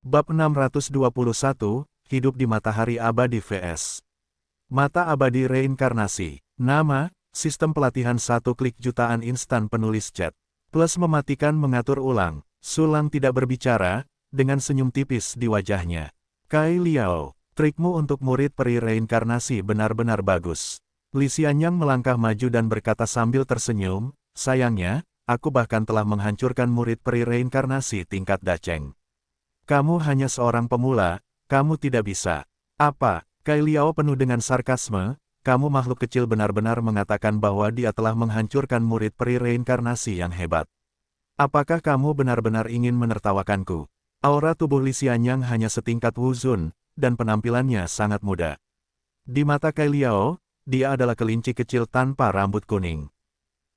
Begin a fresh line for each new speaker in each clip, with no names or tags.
Bab 621, Hidup di Matahari Abadi vs. Mata Abadi Reinkarnasi. Nama, Sistem Pelatihan 1 klik jutaan instan penulis chat. Plus mematikan mengatur ulang. Sulang tidak berbicara, dengan senyum tipis di wajahnya. Kai Liao, trikmu untuk murid peri reinkarnasi benar-benar bagus. Li Xianyang melangkah maju dan berkata sambil tersenyum, sayangnya, aku bahkan telah menghancurkan murid peri reinkarnasi tingkat daceng. Kamu hanya seorang pemula, kamu tidak bisa. Apa? Kai Liao penuh dengan sarkasme, kamu makhluk kecil benar-benar mengatakan bahwa dia telah menghancurkan murid peri reinkarnasi yang hebat. Apakah kamu benar-benar ingin menertawakanku? Aura tubuh Li Xianyang hanya setingkat Wu Zun, dan penampilannya sangat muda. Di mata Kai Liao, dia adalah kelinci kecil tanpa rambut kuning.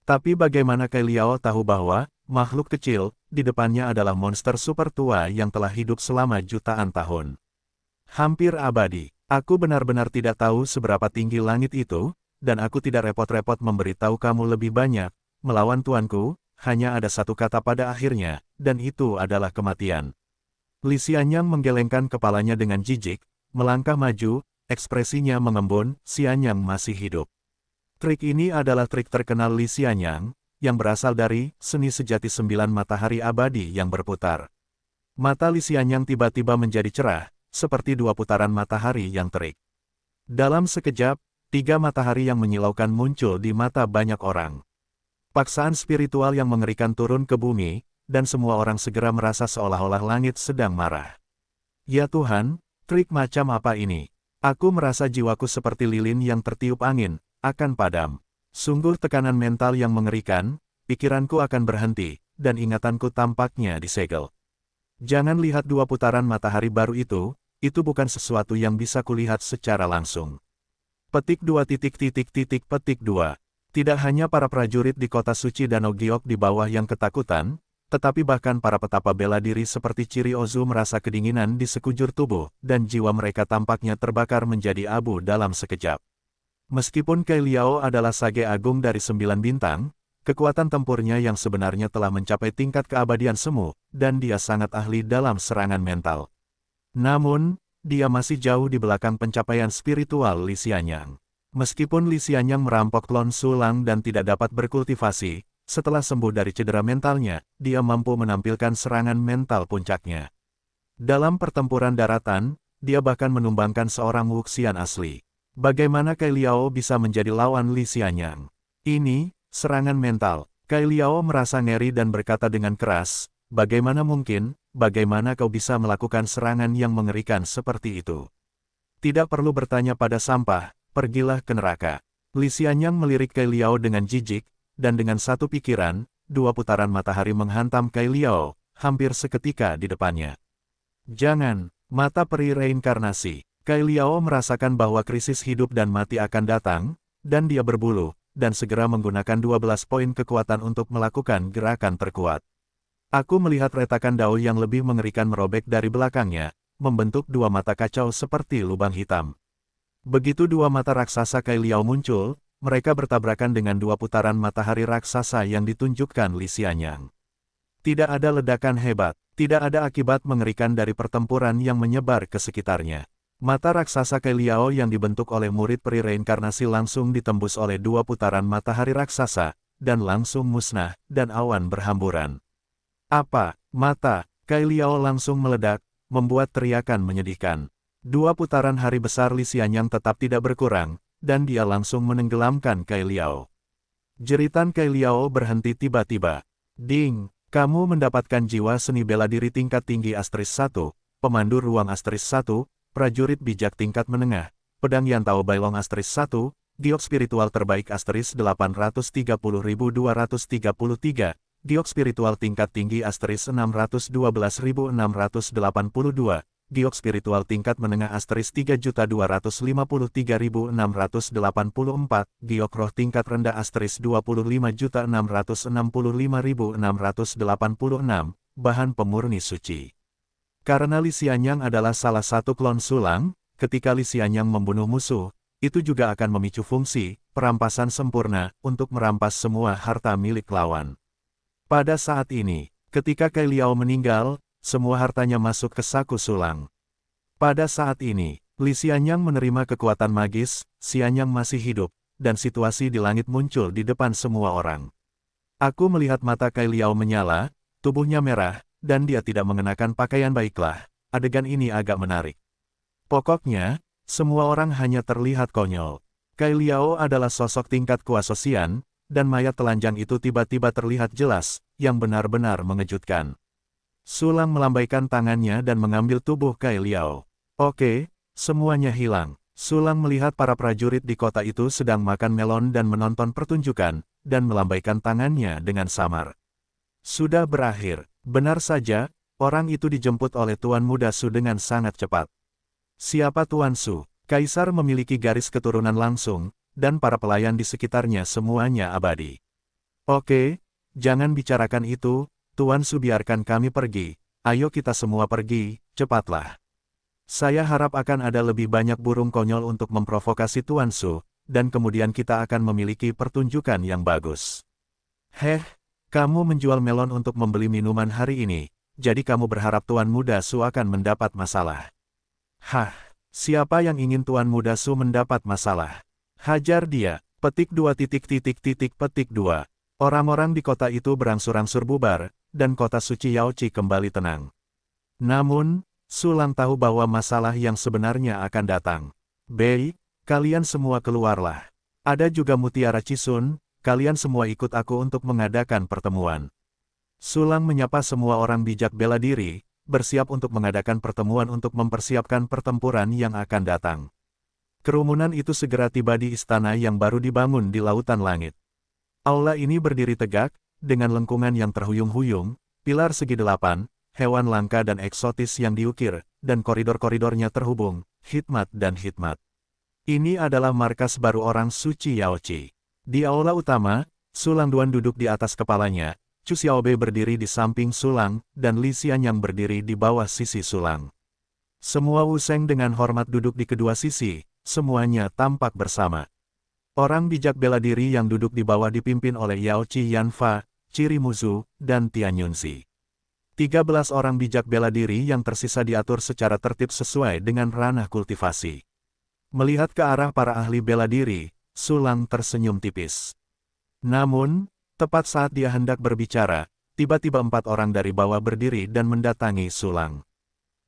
Tapi bagaimana Kai Liao tahu bahwa, makhluk kecil, di depannya adalah monster super tua yang telah hidup selama jutaan tahun. Hampir abadi. Aku benar-benar tidak tahu seberapa tinggi langit itu, dan aku tidak repot-repot memberitahu kamu lebih banyak. Melawan tuanku, hanya ada satu kata pada akhirnya, dan itu adalah kematian. Li Xianyang menggelengkan kepalanya dengan jijik, melangkah maju, ekspresinya mengembun, Xianyang masih hidup. Trik ini adalah trik terkenal Li Xianyang, yang berasal dari seni sejati 9 matahari abadi yang berputar. Mata Li Xianyang tiba-tiba menjadi cerah, seperti 2 putaran matahari yang terik. Dalam sekejap, 3 matahari yang menyilaukan muncul di mata banyak orang. Paksaan spiritual yang mengerikan turun ke bumi, dan semua orang segera merasa seolah-olah langit sedang marah. Ya Tuhan, trik macam apa ini? Aku merasa jiwaku seperti lilin yang tertiup angin, akan padam. Sungguh tekanan mental yang mengerikan, pikiranku akan berhenti, dan ingatanku tampaknya disegel. Jangan lihat 2 putaran matahari baru itu bukan sesuatu yang bisa kulihat secara langsung. Petik 2 petik 2. Tidak hanya para prajurit di kota suci Danau Giok di bawah yang ketakutan, tetapi bahkan para petapa bela diri seperti Ciri Ozu merasa kedinginan di sekujur tubuh, dan jiwa mereka tampaknya terbakar menjadi abu dalam sekejap. Meskipun Kai Liao adalah sage agung dari 9 bintang, kekuatan tempurnya yang sebenarnya telah mencapai tingkat keabadian semu, dan dia sangat ahli dalam serangan mental. Namun, dia masih jauh di belakang pencapaian spiritual Li Xianyang. Meskipun Li Xianyang merampok klon Sulang dan tidak dapat berkultivasi, setelah sembuh dari cedera mentalnya, dia mampu menampilkan serangan mental puncaknya. Dalam pertempuran daratan, dia bahkan menumbangkan seorang Wuxian asli. Bagaimana Kai Liao bisa menjadi lawan Li Xianyang? Ini, serangan mental. Kai Liao merasa ngeri dan berkata dengan keras, bagaimana mungkin, bagaimana kau bisa melakukan serangan yang mengerikan seperti itu? Tidak perlu bertanya pada sampah, pergilah ke neraka. Li Xianyang melirik Kai Liao dengan jijik, dan dengan satu pikiran, 2 putaran matahari menghantam Kai Liao, hampir seketika di depannya. Jangan, mata peri reinkarnasi. Kai Liao merasakan bahwa krisis hidup dan mati akan datang, dan dia berbulu, dan segera menggunakan 12 poin kekuatan untuk melakukan gerakan terkuat. Aku melihat retakan daun yang lebih mengerikan merobek dari belakangnya, membentuk 2 mata kacau seperti lubang hitam. Begitu 2 mata raksasa Kai Liao muncul, mereka bertabrakan dengan 2 putaran matahari raksasa yang ditunjukkan Li Xianyang. Tidak ada ledakan hebat, tidak ada akibat mengerikan dari pertempuran yang menyebar ke sekitarnya. Mata raksasa Kai Liao yang dibentuk oleh murid peri reinkarnasi langsung ditembus oleh 2 putaran matahari raksasa, dan langsung musnah, dan awan berhamburan. Apa? Mata Kai Liao langsung meledak, membuat teriakan menyedihkan. 2 putaran hari besar Li Xianyang tetap tidak berkurang, dan dia langsung menenggelamkan Kai Liao. Jeritan Kai Liao berhenti tiba-tiba. Ding, kamu mendapatkan jiwa seni bela diri tingkat tinggi asterisk 1, pemandu ruang asterisk 1, prajurit bijak tingkat menengah, pedang Yantao Bailong asterisk 1, giok spiritual terbaik asterisk 830.233, giok spiritual tingkat tinggi asterisk 612.682, giok spiritual tingkat menengah asterisk 3.253.684, giok roh tingkat rendah asterisk 25.665.686, bahan pemurni suci. Karena Li Xianyang adalah salah satu klon Sulang, ketika Li Xianyang membunuh musuh, itu juga akan memicu fungsi perampasan sempurna untuk merampas semua harta milik lawan. Pada saat ini, ketika Kai Liao meninggal, semua hartanya masuk ke saku Sulang. Pada saat ini, Li Xianyang menerima kekuatan magis, Xianyang masih hidup, dan situasi di langit muncul di depan semua orang. Aku melihat mata Kai Liao menyala, tubuhnya merah, dan dia tidak mengenakan pakaian baiklah. Adegan ini agak menarik. Pokoknya, semua orang hanya terlihat konyol. Kai Liao adalah sosok tingkat kuasa Xian, dan mayat telanjang itu tiba-tiba terlihat jelas, yang benar-benar mengejutkan. Sulang melambaikan tangannya dan mengambil tubuh Kai Liao. Oke, semuanya hilang. Sulang melihat para prajurit di kota itu sedang makan melon dan menonton pertunjukan, dan melambaikan tangannya dengan samar. Sudah berakhir. Benar saja, orang itu dijemput oleh Tuan Muda Su dengan sangat cepat. Siapa Tuan Su? Kaisar memiliki garis keturunan langsung, dan para pelayan di sekitarnya semuanya abadi. Oke, jangan bicarakan itu, Tuan Su, biarkan kami pergi. Ayo kita semua pergi, cepatlah. Saya harap akan ada lebih banyak burung konyol untuk memprovokasi Tuan Su, dan kemudian kita akan memiliki pertunjukan yang bagus. Heh, kamu menjual melon untuk membeli minuman hari ini, jadi kamu berharap Tuan Muda Su akan mendapat masalah. Hah, siapa yang ingin Tuan Muda Su mendapat masalah? Hajar dia, petik 2 petik 2. Orang-orang di kota itu berangsur-angsur bubar, dan kota suci Yaoqi kembali tenang. Namun, Sulang tahu bahwa masalah yang sebenarnya akan datang. Baik, kalian semua keluarlah. Ada juga Mutiara Cisun, kalian semua ikut aku untuk mengadakan pertemuan. Sulang menyapa semua orang bijak bela diri, bersiap untuk mengadakan pertemuan untuk mempersiapkan pertempuran yang akan datang. Kerumunan itu segera tiba di istana yang baru dibangun di lautan langit. Aula ini berdiri tegak, dengan lengkungan yang terhuyung-huyung, pilar segi 8, hewan langka dan eksotis yang diukir, dan koridor-koridornya terhubung, hikmat dan hikmat. Ini adalah markas baru orang suci Yaoqi. Di aula utama, Sulang Duan duduk di atas kepalanya, Chu Xiaobei berdiri di samping Sulang, dan Li Xianyang berdiri di bawah sisi Sulang. Semua Wuseng dengan hormat duduk di kedua sisi, semuanya tampak bersama. Orang bijak bela diri yang duduk di bawah dipimpin oleh Yaoqi Yanfa, Ciri Muzu, dan Tian Yunzi. 13 orang bijak bela diri yang tersisa diatur secara tertib sesuai dengan ranah kultivasi. Melihat ke arah para ahli bela diri, Sulang tersenyum tipis. Namun, tepat saat dia hendak berbicara, tiba-tiba 4 orang dari bawah berdiri dan mendatangi Sulang.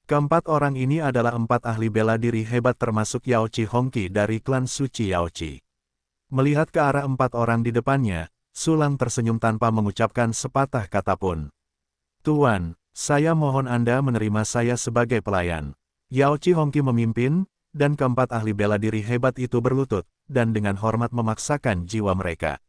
Keempat orang ini adalah 4 ahli bela diri hebat termasuk Yaoqi Hongqi dari klan suci Yaoqi. Melihat ke arah 4 orang di depannya, Sulang tersenyum tanpa mengucapkan sepatah kata pun. Tuan, saya mohon Anda menerima saya sebagai pelayan. Yaoqi Hongqi memimpin, dan keempat ahli bela diri hebat itu berlutut, dan dengan hormat memaksakan jiwa mereka.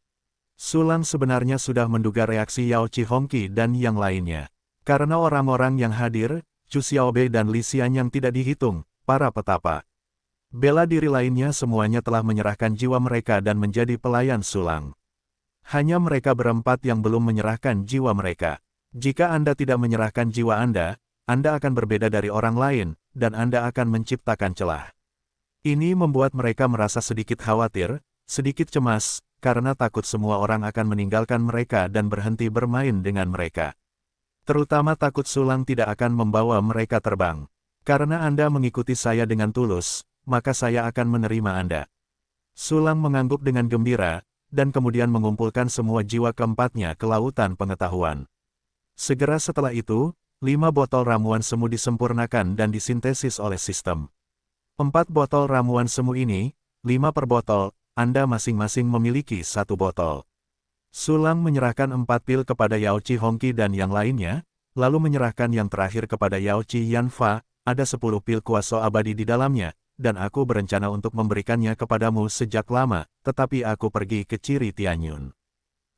Sulang sebenarnya sudah menduga reaksi Yaoqi Hongqi dan yang lainnya. Karena orang-orang yang hadir, Chu Xiaobei dan Li Xianyang tidak dihitung, para petapa. Bela diri lainnya semuanya telah menyerahkan jiwa mereka dan menjadi pelayan Sulang. Hanya mereka berempat yang belum menyerahkan jiwa mereka. Jika Anda tidak menyerahkan jiwa Anda akan berbeda dari orang lain, dan Anda akan menciptakan celah. Ini membuat mereka merasa sedikit khawatir, sedikit cemas, karena takut semua orang akan meninggalkan mereka dan berhenti bermain dengan mereka. Terutama takut Sulang tidak akan membawa mereka terbang. Karena Anda mengikuti saya dengan tulus, maka saya akan menerima Anda. Sulang mengangguk dengan gembira, dan kemudian mengumpulkan semua jiwa keempatnya ke lautan pengetahuan. Segera setelah itu, 5 botol ramuan semu disempurnakan dan disintesis oleh sistem. 4 botol ramuan semu ini, 5 per botol, Anda masing-masing memiliki 1 botol. Sulang menyerahkan 4 pil kepada Yaoqi Hongqi dan yang lainnya, lalu menyerahkan yang terakhir kepada Yaoqi Yanfa, ada 10 pil kuasa abadi di dalamnya, dan aku berencana untuk memberikannya kepadamu sejak lama, tetapi aku pergi ke Ciri Tianyun.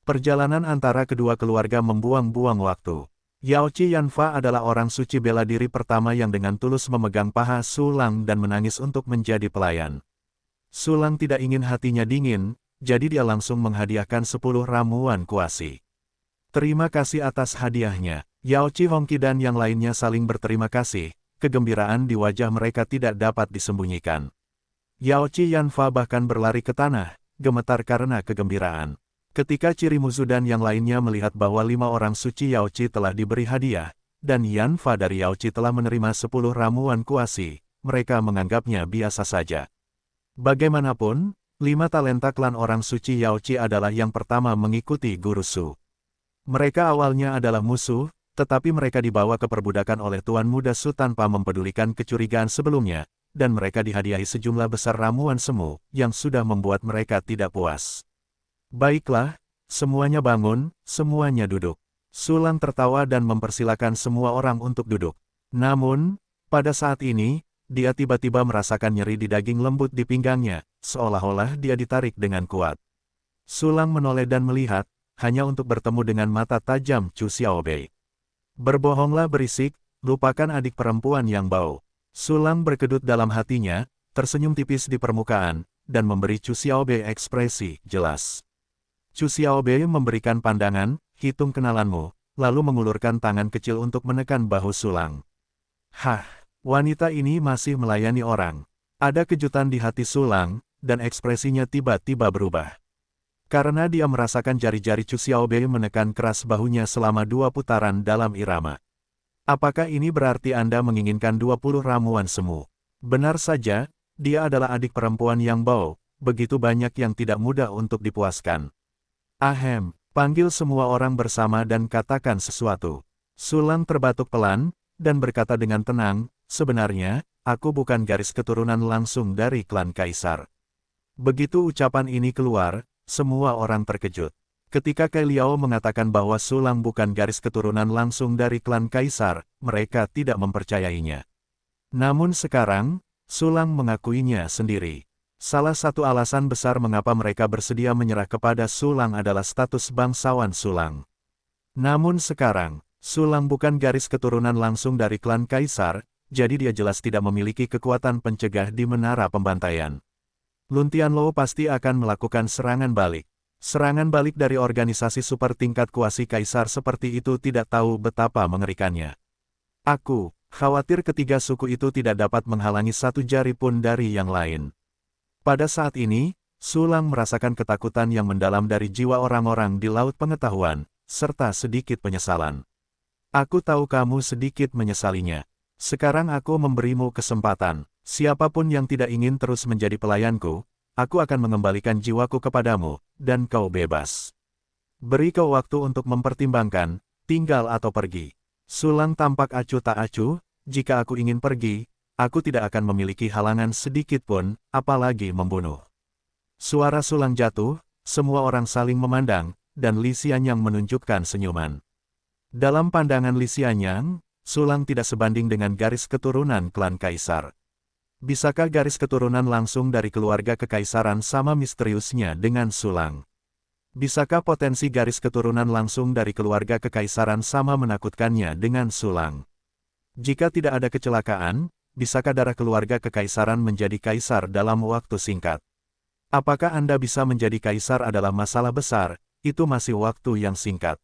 Perjalanan antara kedua keluarga membuang-buang waktu. Yaoqi Yanfa adalah orang suci bela diri pertama yang dengan tulus memegang paha Sulang dan menangis untuk menjadi pelayan. Sulang tidak ingin hatinya dingin, jadi dia langsung menghadiahkan 10 ramuan kuasi. Terima kasih atas hadiahnya. Yaoqi Hongqi dan yang lainnya saling berterima kasih, kegembiraan di wajah mereka tidak dapat disembunyikan. Yaoqi Yanfa bahkan berlari ke tanah, gemetar karena kegembiraan. Ketika Ciri Muzu dan yang lainnya melihat bahwa 5 orang suci Yaoqi telah diberi hadiah, dan Yanfa dari Yaochi telah menerima 10 ramuan kuasi, mereka menganggapnya biasa saja. Bagaimanapun, 5 talenta klan orang suci Yaochi adalah yang pertama mengikuti Guru Su. Mereka awalnya adalah musuh, tetapi mereka dibawa ke perbudakan oleh Tuan Muda Su tanpa mempedulikan kecurigaan sebelumnya, dan mereka dihadiahi sejumlah besar ramuan semu, yang sudah membuat mereka tidak puas. Baiklah, semuanya bangun, semuanya duduk. Sulang tertawa dan mempersilakan semua orang untuk duduk. Namun, pada saat ini, dia tiba-tiba merasakan nyeri di daging lembut di pinggangnya, seolah-olah dia ditarik dengan kuat. Sulang menoleh dan melihat, hanya untuk bertemu dengan mata tajam Chu Xiaobei. Berbohonglah berisik, lupakan adik perempuan yang bau. Sulang berkedut dalam hatinya, tersenyum tipis di permukaan, dan memberi Chu Xiaobei ekspresi jelas. Chu Xiaobei memberikan pandangan, hitung kenalanmu, lalu mengulurkan tangan kecil untuk menekan bahu Sulang. Hah, wanita ini masih melayani orang. Ada kejutan di hati Sulang, dan ekspresinya tiba-tiba berubah. Karena dia merasakan jari-jari Chu Xiaobei menekan keras bahunya selama 2 putaran dalam irama. Apakah ini berarti Anda menginginkan 20 ramuan semu? Benar saja, dia adalah adik perempuan yang bau, begitu banyak yang tidak mudah untuk dipuaskan. Ahem, panggil semua orang bersama dan katakan sesuatu. Sulang terbatuk pelan, dan berkata dengan tenang, sebenarnya, aku bukan garis keturunan langsung dari klan Kaisar. Begitu ucapan ini keluar, semua orang terkejut. Ketika Kai Liao mengatakan bahwa Sulang bukan garis keturunan langsung dari klan Kaisar, mereka tidak mempercayainya. Namun sekarang, Sulang mengakuinya sendiri. Salah satu alasan besar mengapa mereka bersedia menyerah kepada Sulang adalah status bangsawan Sulang. Namun sekarang, Sulang bukan garis keturunan langsung dari klan Kaisar, jadi dia jelas tidak memiliki kekuatan pencegah di menara pembantaian. Lun Tianluo pasti akan melakukan serangan balik. Serangan balik dari organisasi super tingkat kuasi Kaisar seperti itu tidak tahu betapa mengerikannya. Aku khawatir ketiga suku itu tidak dapat menghalangi satu jari pun dari yang lain. Pada saat ini, Sulang merasakan ketakutan yang mendalam dari jiwa orang-orang di Laut Pengetahuan, serta sedikit penyesalan. Aku tahu kamu sedikit menyesalinya. Sekarang aku memberimu kesempatan. Siapapun yang tidak ingin terus menjadi pelayanku, aku akan mengembalikan jiwaku kepadamu, dan kau bebas. Beri kau waktu untuk mempertimbangkan, tinggal atau pergi. Sulang tampak acuh tak acuh, jika aku ingin pergi, aku tidak akan memiliki halangan sedikit pun, apalagi membunuh. Suara Sulang jatuh, semua orang saling memandang, dan Li Xianyang menunjukkan senyuman. Dalam pandangan Li Xianyang, Sulang tidak sebanding dengan garis keturunan klan Kaisar. Bisakah garis keturunan langsung dari keluarga kekaisaran sama misteriusnya dengan Sulang? Bisakah potensi garis keturunan langsung dari keluarga kekaisaran sama menakutkannya dengan Sulang? Jika tidak ada kecelakaan, bisakah darah keluarga kekaisaran menjadi kaisar dalam waktu singkat? Apakah Anda bisa menjadi kaisar adalah masalah besar, itu masih waktu yang singkat.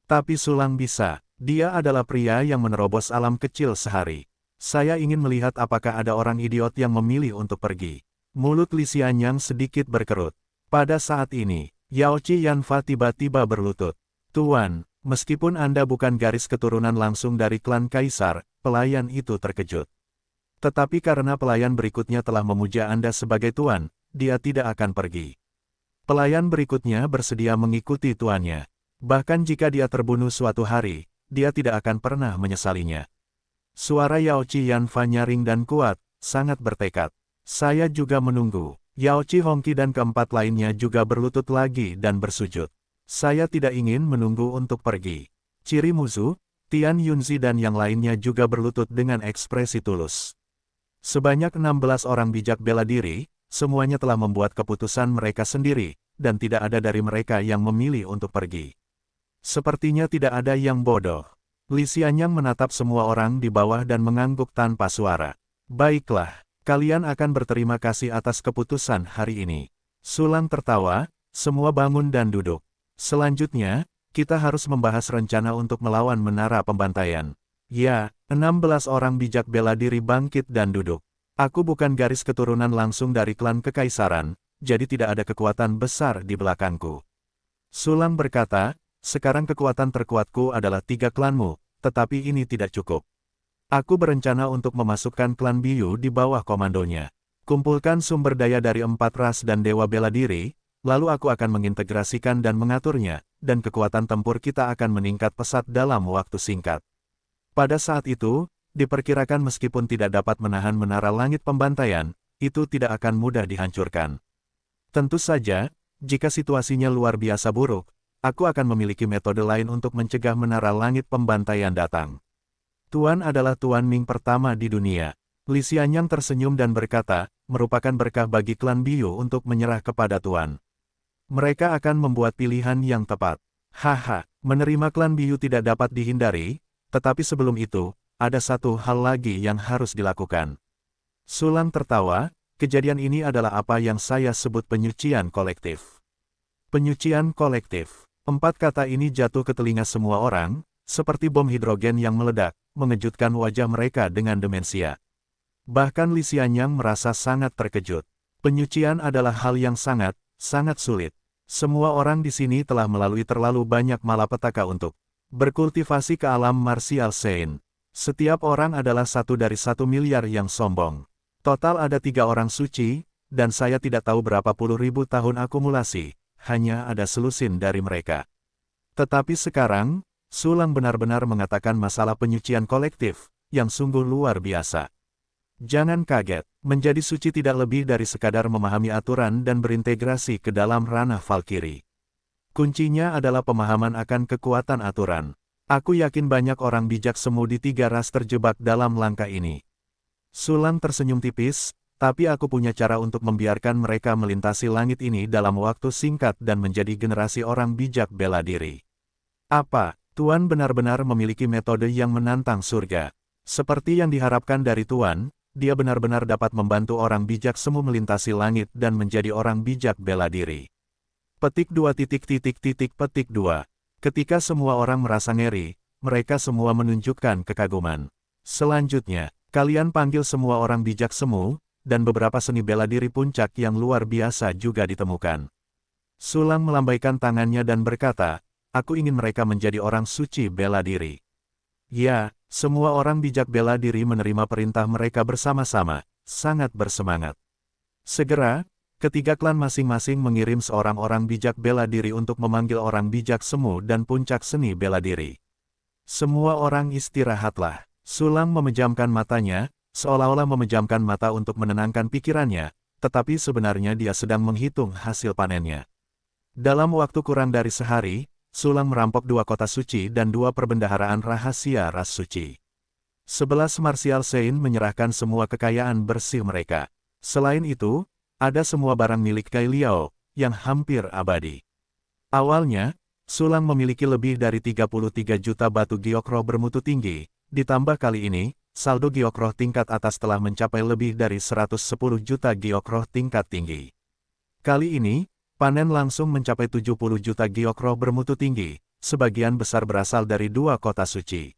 Tapi Sulang bisa, dia adalah pria yang menerobos alam kecil sehari. Saya ingin melihat apakah ada orang idiot yang memilih untuk pergi. Mulut Li Xianyang sedikit berkerut. Pada saat ini, Yaochi Yanfa tiba-tiba berlutut. Tuan, meskipun Anda bukan garis keturunan langsung dari klan Kaisar, pelayan itu terkejut. Tetapi karena pelayan berikutnya telah memuja Anda sebagai tuan, dia tidak akan pergi. Pelayan berikutnya bersedia mengikuti tuannya. Bahkan jika dia terbunuh suatu hari, dia tidak akan pernah menyesalinya. Suara Yaochi Yanfa nyaring dan kuat, sangat bertekad. Saya juga menunggu. Yaochi Hongqi dan keempat lainnya juga berlutut lagi dan bersujud. Saya tidak ingin menunggu untuk pergi. Ciri Muzu, Tian Yunzi dan yang lainnya juga berlutut dengan ekspresi tulus. Sebanyak 16 orang bijak bela diri, semuanya telah membuat keputusan mereka sendiri, dan tidak ada dari mereka yang memilih untuk pergi. Sepertinya tidak ada yang bodoh. Li Xianyang menatap semua orang di bawah dan mengangguk tanpa suara. Baiklah, kalian akan berterima kasih atas keputusan hari ini. Sulang tertawa, semua bangun dan duduk. Selanjutnya, kita harus membahas rencana untuk melawan menara pembantaian. Ya, 16 orang bijak bela diri bangkit dan duduk. Aku bukan garis keturunan langsung dari klan kekaisaran, jadi tidak ada kekuatan besar di belakangku. Sulang berkata, sekarang kekuatan terkuatku adalah 3 klanmu, tetapi ini tidak cukup. Aku berencana untuk memasukkan klan Biyu di bawah komandonya. Kumpulkan sumber daya dari 4 ras dan dewa bela diri, lalu aku akan mengintegrasikan dan mengaturnya, dan kekuatan tempur kita akan meningkat pesat dalam waktu singkat. Pada saat itu, diperkirakan meskipun tidak dapat menahan menara langit pembantaian, itu tidak akan mudah dihancurkan. Tentu saja, jika situasinya luar biasa buruk, aku akan memiliki metode lain untuk mencegah menara langit pembantaian datang. Tuan adalah Tuan Ming pertama di dunia. Li Xianyang tersenyum dan berkata, merupakan berkah bagi klan Biyu untuk menyerah kepada Tuan. Mereka akan membuat pilihan yang tepat. Haha, menerima klan Biyu tidak dapat dihindari, tetapi sebelum itu, ada satu hal lagi yang harus dilakukan. Sulang tertawa, kejadian ini adalah apa yang saya sebut penyucian kolektif. Penyucian kolektif. 4 kata ini jatuh ke telinga semua orang, seperti bom hidrogen yang meledak, mengejutkan wajah mereka dengan demensia. Bahkan Li Xianyang merasa sangat terkejut. Penyucian adalah hal yang sangat sulit. Semua orang di sini telah melalui terlalu banyak malapetaka untuk berkultivasi ke alam martial Sein. Setiap orang adalah 1 dari 1 miliar yang sombong. Total ada 3 orang suci, dan saya tidak tahu berapa puluh ribu tahun akumulasi, hanya ada selusin dari mereka. Tetapi sekarang, Sulang benar-benar mengatakan masalah penyucian kolektif, yang sungguh luar biasa. Jangan kaget, menjadi suci tidak lebih dari sekadar memahami aturan dan berintegrasi ke dalam ranah Valkyrie. Kuncinya adalah pemahaman akan kekuatan aturan. Aku yakin banyak orang bijak semu di 3 ras terjebak dalam langkah ini. Sulang tersenyum tipis, tapi aku punya cara untuk membiarkan mereka melintasi langit ini dalam waktu singkat dan menjadi generasi orang bijak bela diri. Apa? Tuan benar-benar memiliki metode yang menantang surga. Seperti yang diharapkan dari Tuan, dia benar-benar dapat membantu orang bijak semu melintasi langit dan menjadi orang bijak bela diri. Petik 2. Petik 2. Ketika semua orang merasa ngeri, mereka semua menunjukkan kekaguman. Selanjutnya, kalian panggil semua orang bijak semu, dan beberapa seni bela diri puncak yang luar biasa juga ditemukan. Sulang melambaikan tangannya dan berkata, aku ingin mereka menjadi orang suci bela diri. Ya, semua orang bijak bela diri menerima perintah mereka bersama-sama, sangat bersemangat. Segera, ketiga klan masing-masing mengirim seorang orang bijak bela diri untuk memanggil orang bijak semu dan puncak seni bela diri. Semua orang istirahatlah. Sulang memejamkan matanya, seolah-olah memejamkan mata untuk menenangkan pikirannya, tetapi sebenarnya dia sedang menghitung hasil panennya. Dalam waktu kurang dari sehari, Sulang merampok 2 kota suci dan 2 perbendaharaan rahasia ras suci. 11 martial Sein menyerahkan semua kekayaan bersih mereka. Selain itu, ada semua barang milik Kai Liao, yang hampir abadi. Awalnya, Sulang memiliki lebih dari 33 juta batu giokroh bermutu tinggi, ditambah kali ini, saldo giokroh tingkat atas telah mencapai lebih dari 110 juta giokroh tingkat tinggi. Kali ini, panen langsung mencapai 70 juta giokroh bermutu tinggi, sebagian besar berasal dari 2 kota suci.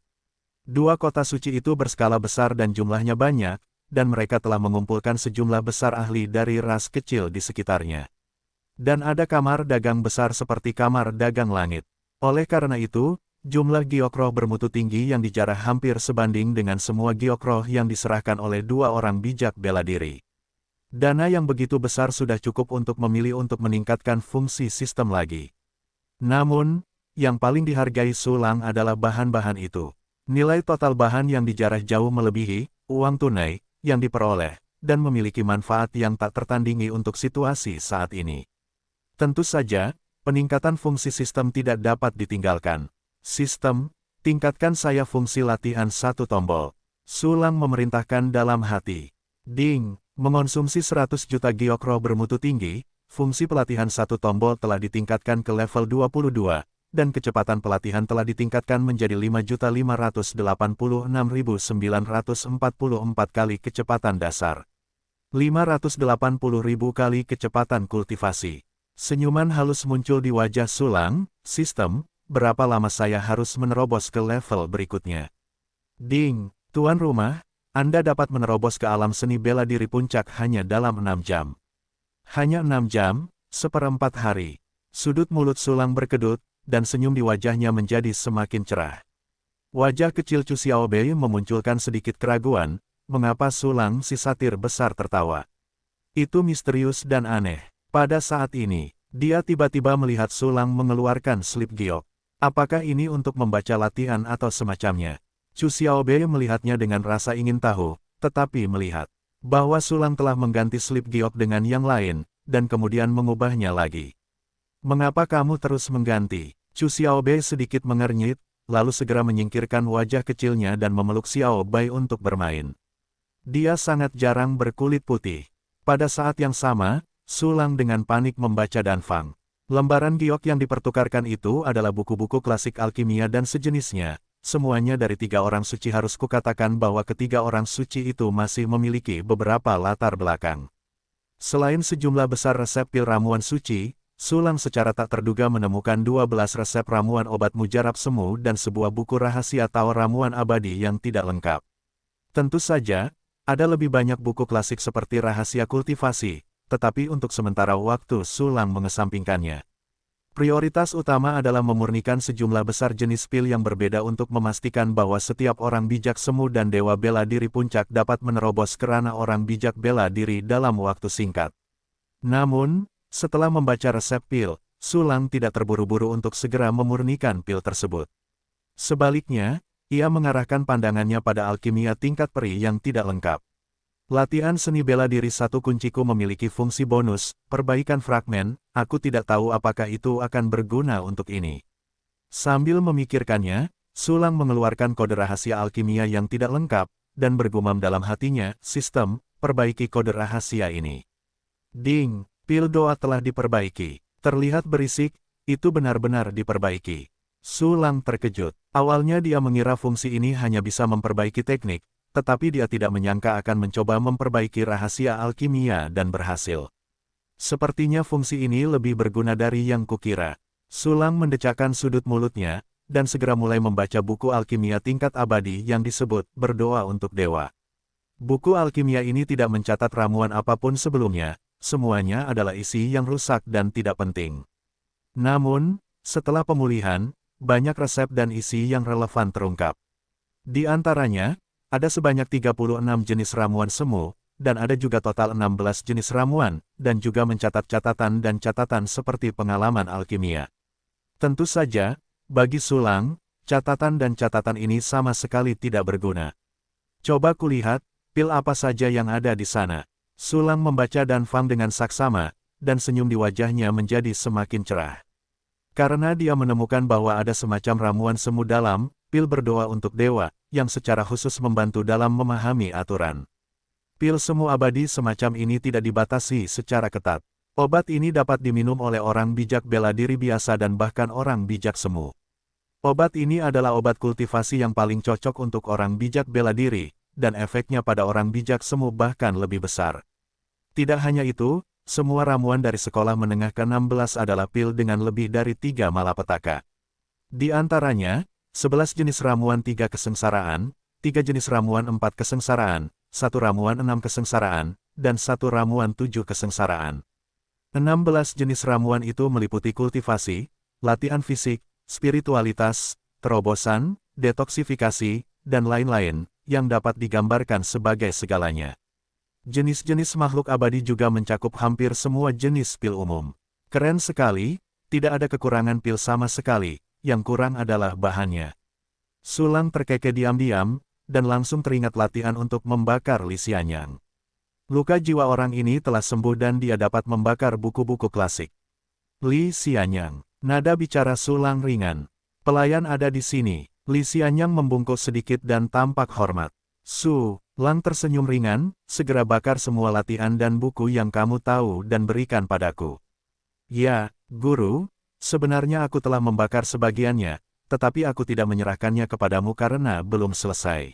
2 kota suci itu berskala besar dan jumlahnya banyak, dan mereka telah mengumpulkan sejumlah besar ahli dari ras kecil di sekitarnya. Dan ada kamar dagang besar seperti kamar dagang langit. Oleh karena itu, jumlah giokroh bermutu tinggi yang dijarah hampir sebanding dengan semua giokroh yang diserahkan oleh 2 orang bijak bela diri. Dana yang begitu besar sudah cukup untuk memilih untuk meningkatkan fungsi sistem lagi. Namun, yang paling dihargai Sulang adalah bahan-bahan itu. Nilai total bahan yang dijarah jauh melebihi uang tunai yang diperoleh, dan memiliki manfaat yang tak tertandingi untuk situasi saat ini. Tentu saja, peningkatan fungsi sistem tidak dapat ditinggalkan. Sistem, tingkatkan saya fungsi latihan 1 tombol. Sulang memerintahkan dalam hati. Ding! Mengonsumsi 100 juta giokroh bermutu tinggi, fungsi pelatihan 1 tombol telah ditingkatkan ke level 22, dan kecepatan pelatihan telah ditingkatkan menjadi 5.586.944 kali kecepatan dasar. 580.000 kali kecepatan kultivasi. Senyuman halus muncul di wajah Sulang. Sistem, berapa lama saya harus menerobos ke level berikutnya? Ding! Tuan rumah, Anda dapat menerobos ke alam seni bela diri puncak hanya dalam 6 jam. Hanya 6 jam, seperempat hari. Sudut mulut Sulang berkedut, dan senyum di wajahnya menjadi semakin cerah. Wajah kecil Chu Xiaobei memunculkan sedikit keraguan, mengapa Su Lang si satir besar tertawa. Itu misterius dan aneh. Pada saat ini, dia tiba-tiba melihat Su Lang mengeluarkan slip giok. Apakah ini untuk membaca latihan atau semacamnya? Chu Xiaobei melihatnya dengan rasa ingin tahu, tetapi melihat bahwa Su Lang telah mengganti slip giok dengan yang lain, dan kemudian mengubahnya lagi. Mengapa kamu terus mengganti? Chu Xiaobei sedikit mengernyit, lalu segera menyingkirkan wajah kecilnya dan memeluk Xiao Bai untuk bermain. Dia sangat jarang berkulit putih. Pada saat yang sama, Su Lang dengan panik membaca Danfang. Lembaran giok yang dipertukarkan itu adalah buku-buku klasik alkimia dan sejenisnya. Semuanya dari 3 orang suci. Harus kukatakan bahwa ketiga orang suci itu masih memiliki beberapa latar belakang. Selain sejumlah besar resep pil ramuan suci, Su Lang secara tak terduga menemukan 12 resep ramuan obat mujarab semu dan sebuah buku rahasia atau ramuan abadi yang tidak lengkap. Tentu saja, ada lebih banyak buku klasik seperti rahasia kultivasi, tetapi untuk sementara waktu Su Lang mengesampingkannya. Prioritas utama adalah memurnikan sejumlah besar jenis pil yang berbeda untuk memastikan bahwa setiap orang bijak semu dan dewa bela diri puncak dapat menerobos kerana orang bijak bela diri dalam waktu singkat. Namun, setelah membaca resep pil, Su Lang tidak terburu-buru untuk segera memurnikan pil tersebut. Sebaliknya, ia mengarahkan pandangannya pada alkimia tingkat peri yang tidak lengkap. Latihan seni bela diri satu kunciku memiliki fungsi bonus, perbaikan fragmen, aku tidak tahu apakah itu akan berguna untuk ini. Sambil memikirkannya, Su Lang mengeluarkan kode rahasia alkimia yang tidak lengkap, dan bergumam dalam hatinya, sistem, perbaiki kode rahasia ini. Ding, pil doa telah diperbaiki. Terlihat berisik, itu benar-benar diperbaiki. Su Lang terkejut. Awalnya dia mengira fungsi ini hanya bisa memperbaiki teknik, tetapi dia tidak menyangka akan mencoba memperbaiki rahasia alkimia dan berhasil. Sepertinya fungsi ini lebih berguna dari yang kukira. Su Lang mendecakkan sudut mulutnya, dan segera mulai membaca buku alkimia tingkat abadi yang disebut Berdoa untuk Dewa. Buku alkimia ini tidak mencatat ramuan apapun sebelumnya, semuanya adalah isi yang rusak dan tidak penting. Namun, setelah pemulihan, banyak resep dan isi yang relevan terungkap. Di antaranya, ada sebanyak 36 jenis ramuan semu, dan ada juga total 16 jenis ramuan, dan juga mencatat catatan dan catatan seperti pengalaman alkimia. Tentu saja, bagi Su Lang, catatan dan catatan ini sama sekali tidak berguna. Coba kulihat, pil apa saja yang ada di sana. Su Lang membaca Danfang dengan saksama, dan senyum di wajahnya menjadi semakin cerah. Karena dia menemukan bahwa ada semacam ramuan semu dalam pil berdoa untuk dewa, yang secara khusus membantu dalam memahami aturan. Pil semu abadi semacam ini tidak dibatasi secara ketat. Obat ini dapat diminum oleh orang bijak bela diri biasa dan bahkan orang bijak semu. Obat ini adalah obat kultivasi yang paling cocok untuk orang bijak bela diri, dan efeknya pada orang bijak semu bahkan lebih besar. Tidak hanya itu, semua ramuan dari sekolah menengah ke-16 adalah pil dengan lebih dari 3 malapetaka. Di antaranya, 11 jenis ramuan 3 kesengsaraan, 3 jenis ramuan 4 kesengsaraan, 1 ramuan 6 kesengsaraan, dan 1 ramuan 7 kesengsaraan. 16 jenis ramuan itu meliputi kultivasi, latihan fisik, spiritualitas, terobosan, detoksifikasi, dan lain-lain, yang dapat digambarkan sebagai segalanya. Jenis-jenis makhluk abadi juga mencakup hampir semua jenis pil umum. Keren sekali, tidak ada kekurangan pil sama sekali. Yang kurang adalah bahannya. Su Lang terkekeh diam-diam, dan langsung teringat latihan untuk membakar Li Xianyang. Luka jiwa orang ini telah sembuh dan dia dapat membakar buku-buku klasik. Li Xianyang, nada bicara Su Lang ringan. Pelayan ada di sini. Li Xianyang membungkuk sedikit dan tampak hormat. Su Lang tersenyum ringan, segera bakar semua latihan dan buku yang kamu tahu dan berikan padaku. Ya, Guru. Sebenarnya aku telah membakar sebagiannya, tetapi aku tidak menyerahkannya kepadamu karena belum selesai.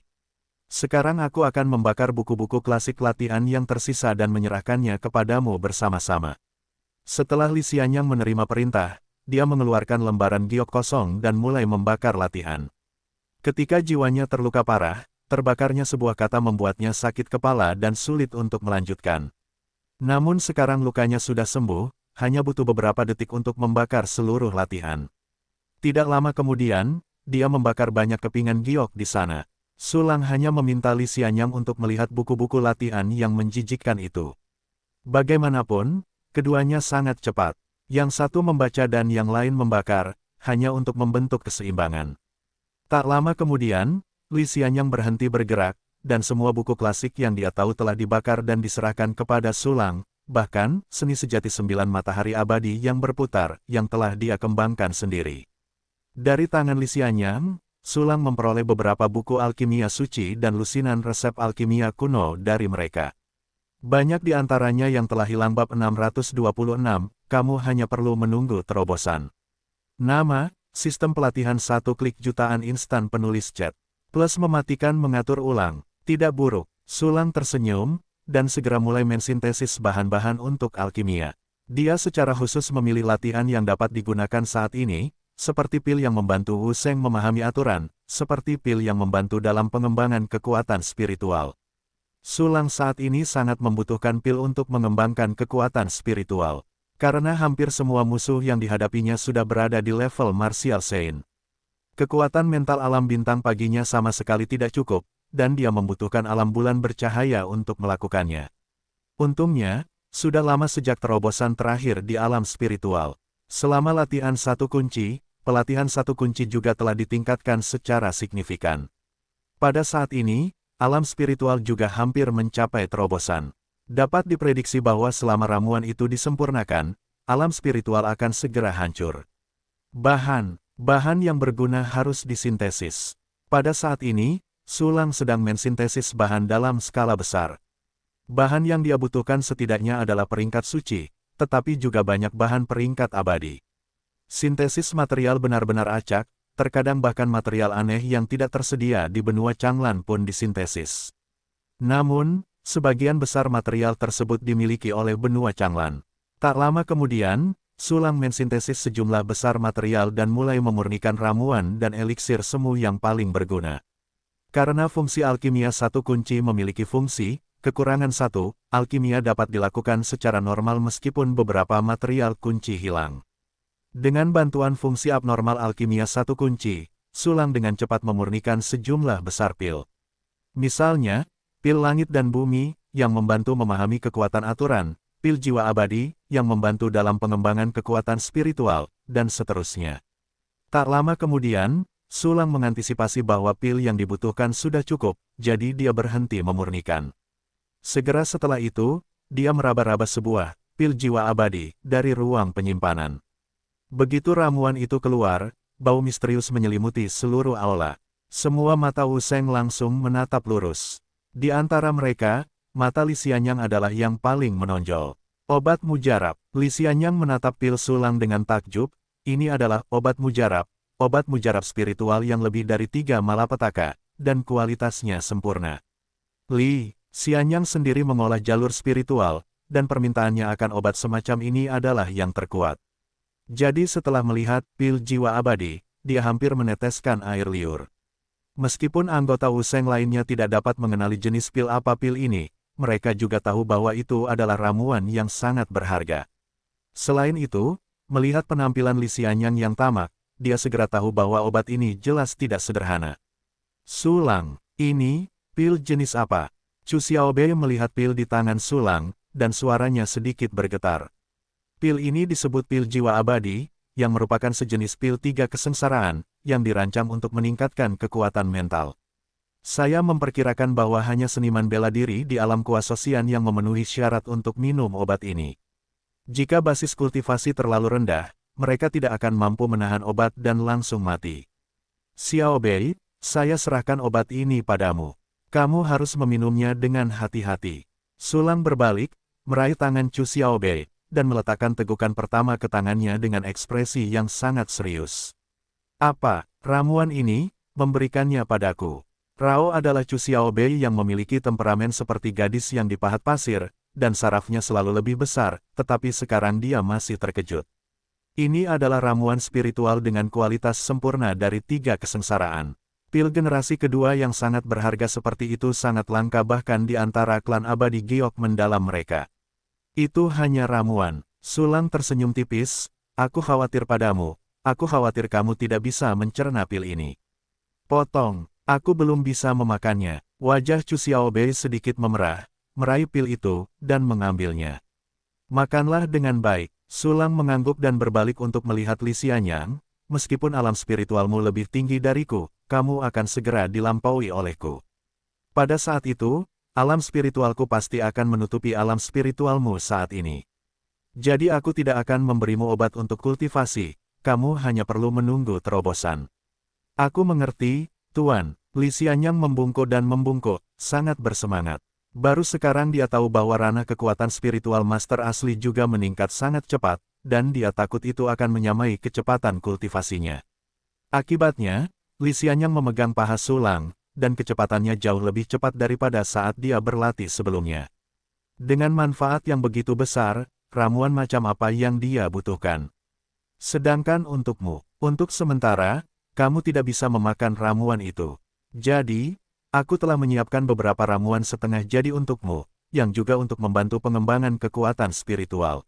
Sekarang aku akan membakar buku-buku klasik latihan yang tersisa dan menyerahkannya kepadamu bersama-sama. Setelah Li Xianyang menerima perintah, dia mengeluarkan lembaran giok kosong dan mulai membakar latihan. Ketika jiwanya terluka parah, terbakarnya sebuah kata membuatnya sakit kepala dan sulit untuk melanjutkan. Namun sekarang lukanya sudah sembuh, hanya butuh beberapa detik untuk membakar seluruh latihan. Tidak lama kemudian, dia membakar banyak kepingan giok di sana. Sulang hanya meminta Li Xianyang untuk melihat buku-buku latihan yang menjijikkan itu. Bagaimanapun, keduanya sangat cepat. Yang satu membaca dan yang lain membakar, hanya untuk membentuk keseimbangan. Tak lama kemudian, Li Xianyang berhenti bergerak, dan semua buku klasik yang dia tahu telah dibakar dan diserahkan kepada Sulang, bahkan, seni sejati 9 matahari abadi yang berputar, yang telah dia kembangkan sendiri. Dari tangan Li Xianyang, Sulang memperoleh beberapa buku alkimia suci dan lusinan resep alkimia kuno dari mereka. Banyak di antaranya yang telah hilang bab 626, kamu hanya perlu menunggu terobosan. Nama, sistem pelatihan 1 klik jutaan instan penulis chat. Plus mematikan mengatur ulang. Tidak buruk, Sulang tersenyum, dan segera mulai mensintesis bahan-bahan untuk alkimia. Dia secara khusus memilih latihan yang dapat digunakan saat ini, seperti pil yang membantu Wu Sheng memahami aturan, seperti pil yang membantu dalam pengembangan kekuatan spiritual. Sulang saat ini sangat membutuhkan pil untuk mengembangkan kekuatan spiritual, karena hampir semua musuh yang dihadapinya sudah berada di level Martial Saint. Kekuatan mental alam bintang paginya sama sekali tidak cukup, dan dia membutuhkan alam bulan bercahaya untuk melakukannya. Untungnya, sudah lama sejak terobosan terakhir di alam spiritual. Selama latihan 1 kunci, pelatihan 1 kunci juga telah ditingkatkan secara signifikan. Pada saat ini, alam spiritual juga hampir mencapai terobosan. Dapat diprediksi bahwa selama ramuan itu disempurnakan, alam spiritual akan segera hancur. Bahan yang berguna harus disintesis. Pada saat ini, Sulang sedang mensintesis bahan dalam skala besar. Bahan yang dia butuhkan setidaknya adalah peringkat suci, tetapi juga banyak bahan peringkat abadi. Sintesis material benar-benar acak, terkadang bahkan material aneh yang tidak tersedia di benua Changlan pun disintesis. Namun, sebagian besar material tersebut dimiliki oleh benua Changlan. Tak lama kemudian, Sulang mensintesis sejumlah besar material dan mulai memurnikan ramuan dan eliksir semu yang paling berguna. Karena fungsi alkimia 1 kunci memiliki fungsi, kekurangan 1, alkimia dapat dilakukan secara normal meskipun beberapa material kunci hilang. Dengan bantuan fungsi abnormal alkimia 1 kunci, Sulang dengan cepat memurnikan sejumlah besar pil. Misalnya, pil langit dan bumi, yang membantu memahami kekuatan aturan, pil jiwa abadi, yang membantu dalam pengembangan kekuatan spiritual, dan seterusnya. Tak lama kemudian, Sulang mengantisipasi bahwa pil yang dibutuhkan sudah cukup, jadi dia berhenti memurnikan. Segera setelah itu, dia meraba-raba sebuah pil jiwa abadi dari ruang penyimpanan. Begitu ramuan itu keluar, bau misterius menyelimuti seluruh aula. Semua mata Wu Sheng langsung menatap lurus. Di antara mereka, mata Li Xianyang adalah yang paling menonjol. Obat mujarab. Li Xianyang menatap pil Sulang dengan takjub. Ini adalah obat mujarab spiritual yang lebih dari 3 malapetaka, dan kualitasnya sempurna. Li Xianyang sendiri mengolah jalur spiritual, dan permintaannya akan obat semacam ini adalah yang terkuat. Jadi setelah melihat pil jiwa abadi, dia hampir meneteskan air liur. Meskipun anggota Wu Sheng lainnya tidak dapat mengenali jenis pil apa pil ini, mereka juga tahu bahwa itu adalah ramuan yang sangat berharga. Selain itu, melihat penampilan Li Xianyang yang tamak, dia segera tahu bahwa obat ini jelas tidak sederhana. Sulang, ini, pil jenis apa? Chu Xiaobei melihat pil di tangan Sulang, dan suaranya sedikit bergetar. Pil ini disebut pil jiwa abadi, yang merupakan sejenis pil 3 kesengsaraan, yang dirancang untuk meningkatkan kekuatan mental. Saya memperkirakan bahwa hanya seniman bela diri di alam kuasa Xian yang memenuhi syarat untuk minum obat ini. Jika basis kultivasi terlalu rendah, mereka tidak akan mampu menahan obat dan langsung mati. Xiaobei, saya serahkan obat ini padamu. Kamu harus meminumnya dengan hati-hati. Sulang berbalik, meraih tangan Chu Xiaobei, dan meletakkan tegukan pertama ke tangannya dengan ekspresi yang sangat serius. Apa, ramuan ini, memberikannya padaku? Rao adalah Chu Xiaobei yang memiliki temperamen seperti gadis yang dipahat pasir, dan sarafnya selalu lebih besar, tetapi sekarang dia masih terkejut. Ini adalah ramuan spiritual dengan kualitas sempurna dari 3 kesengsaraan. Pil generasi kedua yang sangat berharga seperti itu sangat langka bahkan di antara klan abadi giok mendalam mereka. Itu hanya ramuan. Sulang tersenyum tipis, aku khawatir padamu, aku khawatir kamu tidak bisa mencerna pil ini. Potong, aku belum bisa memakannya. Wajah Chu Xiaobei sedikit memerah, meraih pil itu, dan mengambilnya. Makanlah dengan baik. Sulang mengangguk dan berbalik untuk melihat Li Xianyang. Meskipun alam spiritualmu lebih tinggi dariku, kamu akan segera dilampaui olehku. Pada saat itu, alam spiritualku pasti akan menutupi alam spiritualmu saat ini. Jadi aku tidak akan memberimu obat untuk kultivasi, kamu hanya perlu menunggu terobosan. Aku mengerti, Tuan. Li Xianyang membungkuk dan membungkuk, sangat bersemangat. Baru sekarang dia tahu bahwa ranah kekuatan spiritual master asli juga meningkat sangat cepat, dan dia takut itu akan menyamai kecepatan kultivasinya. Akibatnya, Li Xianyang memegang paha Sulang, dan kecepatannya jauh lebih cepat daripada saat dia berlatih sebelumnya. Dengan manfaat yang begitu besar, ramuan macam apa yang dia butuhkan. Sedangkan untukmu, untuk sementara, kamu tidak bisa memakan ramuan itu. Jadi, aku telah menyiapkan beberapa ramuan setengah jadi untukmu, yang juga untuk membantu pengembangan kekuatan spiritual.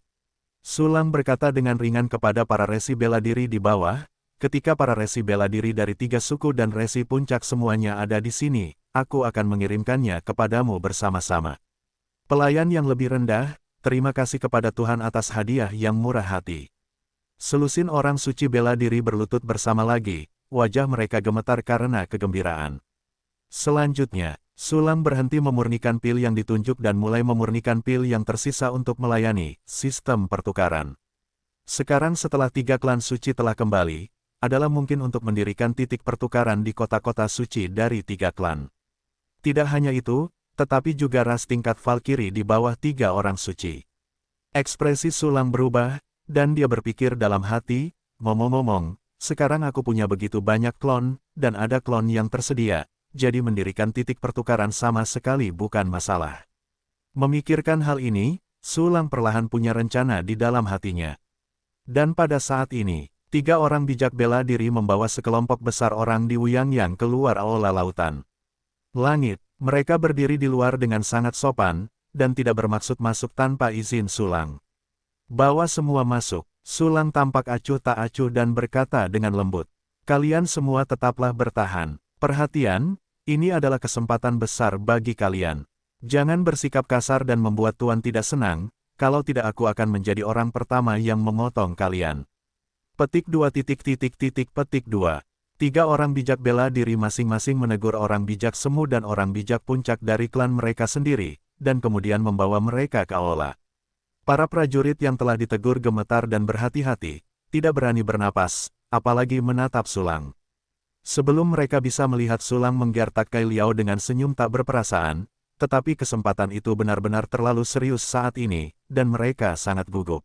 Sulang berkata dengan ringan kepada para resi bela diri di bawah, ketika para resi bela diri dari 3 suku dan resi puncak semuanya ada di sini, aku akan mengirimkannya kepadamu bersama-sama. Pelayan yang lebih rendah, terima kasih kepada Tuhan atas hadiah yang murah hati. Selusin orang suci bela diri berlutut bersama lagi, wajah mereka gemetar karena kegembiraan. Selanjutnya, Sulang berhenti memurnikan pil yang ditunjuk dan mulai memurnikan pil yang tersisa untuk melayani sistem pertukaran. Sekarang setelah 3 klan suci telah kembali, adalah mungkin untuk mendirikan titik pertukaran di kota-kota suci dari 3 klan. Tidak hanya itu, tetapi juga ras tingkat Valkyrie di bawah 3 orang suci. Ekspresi Sulang berubah, dan dia berpikir dalam hati, ngomong-ngomong, sekarang aku punya begitu banyak klon, dan ada klon yang tersedia. Jadi mendirikan titik pertukaran sama sekali bukan masalah. Memikirkan hal ini, Sulang perlahan punya rencana di dalam hatinya. Dan pada saat ini, 3 orang bijak bela diri membawa sekelompok besar orang di Wuyangyang keluar aula lautan. Langit, mereka berdiri di luar dengan sangat sopan, dan tidak bermaksud masuk tanpa izin Sulang. Bawa semua masuk. Sulang tampak acuh tak acuh dan berkata dengan lembut, kalian semua tetaplah bertahan. Perhatian, ini adalah kesempatan besar bagi kalian. Jangan bersikap kasar dan membuat Tuan tidak senang, kalau tidak aku akan menjadi orang pertama yang memotong kalian. Petik 2. Petik 2. 3 orang bijak bela diri masing-masing menegur orang bijak semu dan orang bijak puncak dari klan mereka sendiri, dan kemudian membawa mereka ke aula. Para prajurit yang telah ditegur gemetar dan berhati-hati, tidak berani bernapas, apalagi menatap Sulang. Sebelum mereka bisa melihat Sulang menggertak Kai Liao dengan senyum tak berperasaan, tetapi kesempatan itu benar-benar terlalu serius saat ini, dan mereka sangat gugup.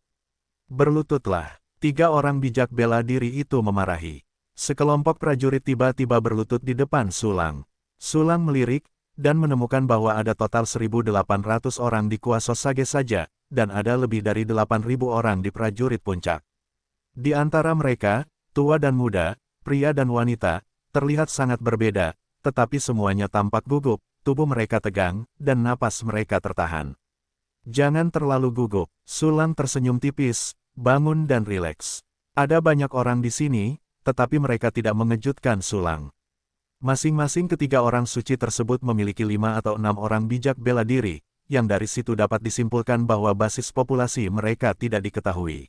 Berlututlah, 3 orang bijak bela diri itu memarahi. Sekelompok prajurit tiba-tiba berlutut di depan Sulang. Sulang melirik, dan menemukan bahwa ada total 1.800 orang di Kuasosage saja, dan ada lebih dari 8.000 orang di prajurit puncak. Di antara mereka, tua dan muda, pria dan wanita, terlihat sangat berbeda, tetapi semuanya tampak gugup, tubuh mereka tegang, dan napas mereka tertahan. Jangan terlalu gugup, Sulang tersenyum tipis, bangun dan rileks. Ada banyak orang di sini, tetapi mereka tidak mengejutkan Sulang. Masing-masing ketiga orang suci tersebut memiliki 5 atau 6 orang bijak bela diri, yang dari situ dapat disimpulkan bahwa basis populasi mereka tidak diketahui.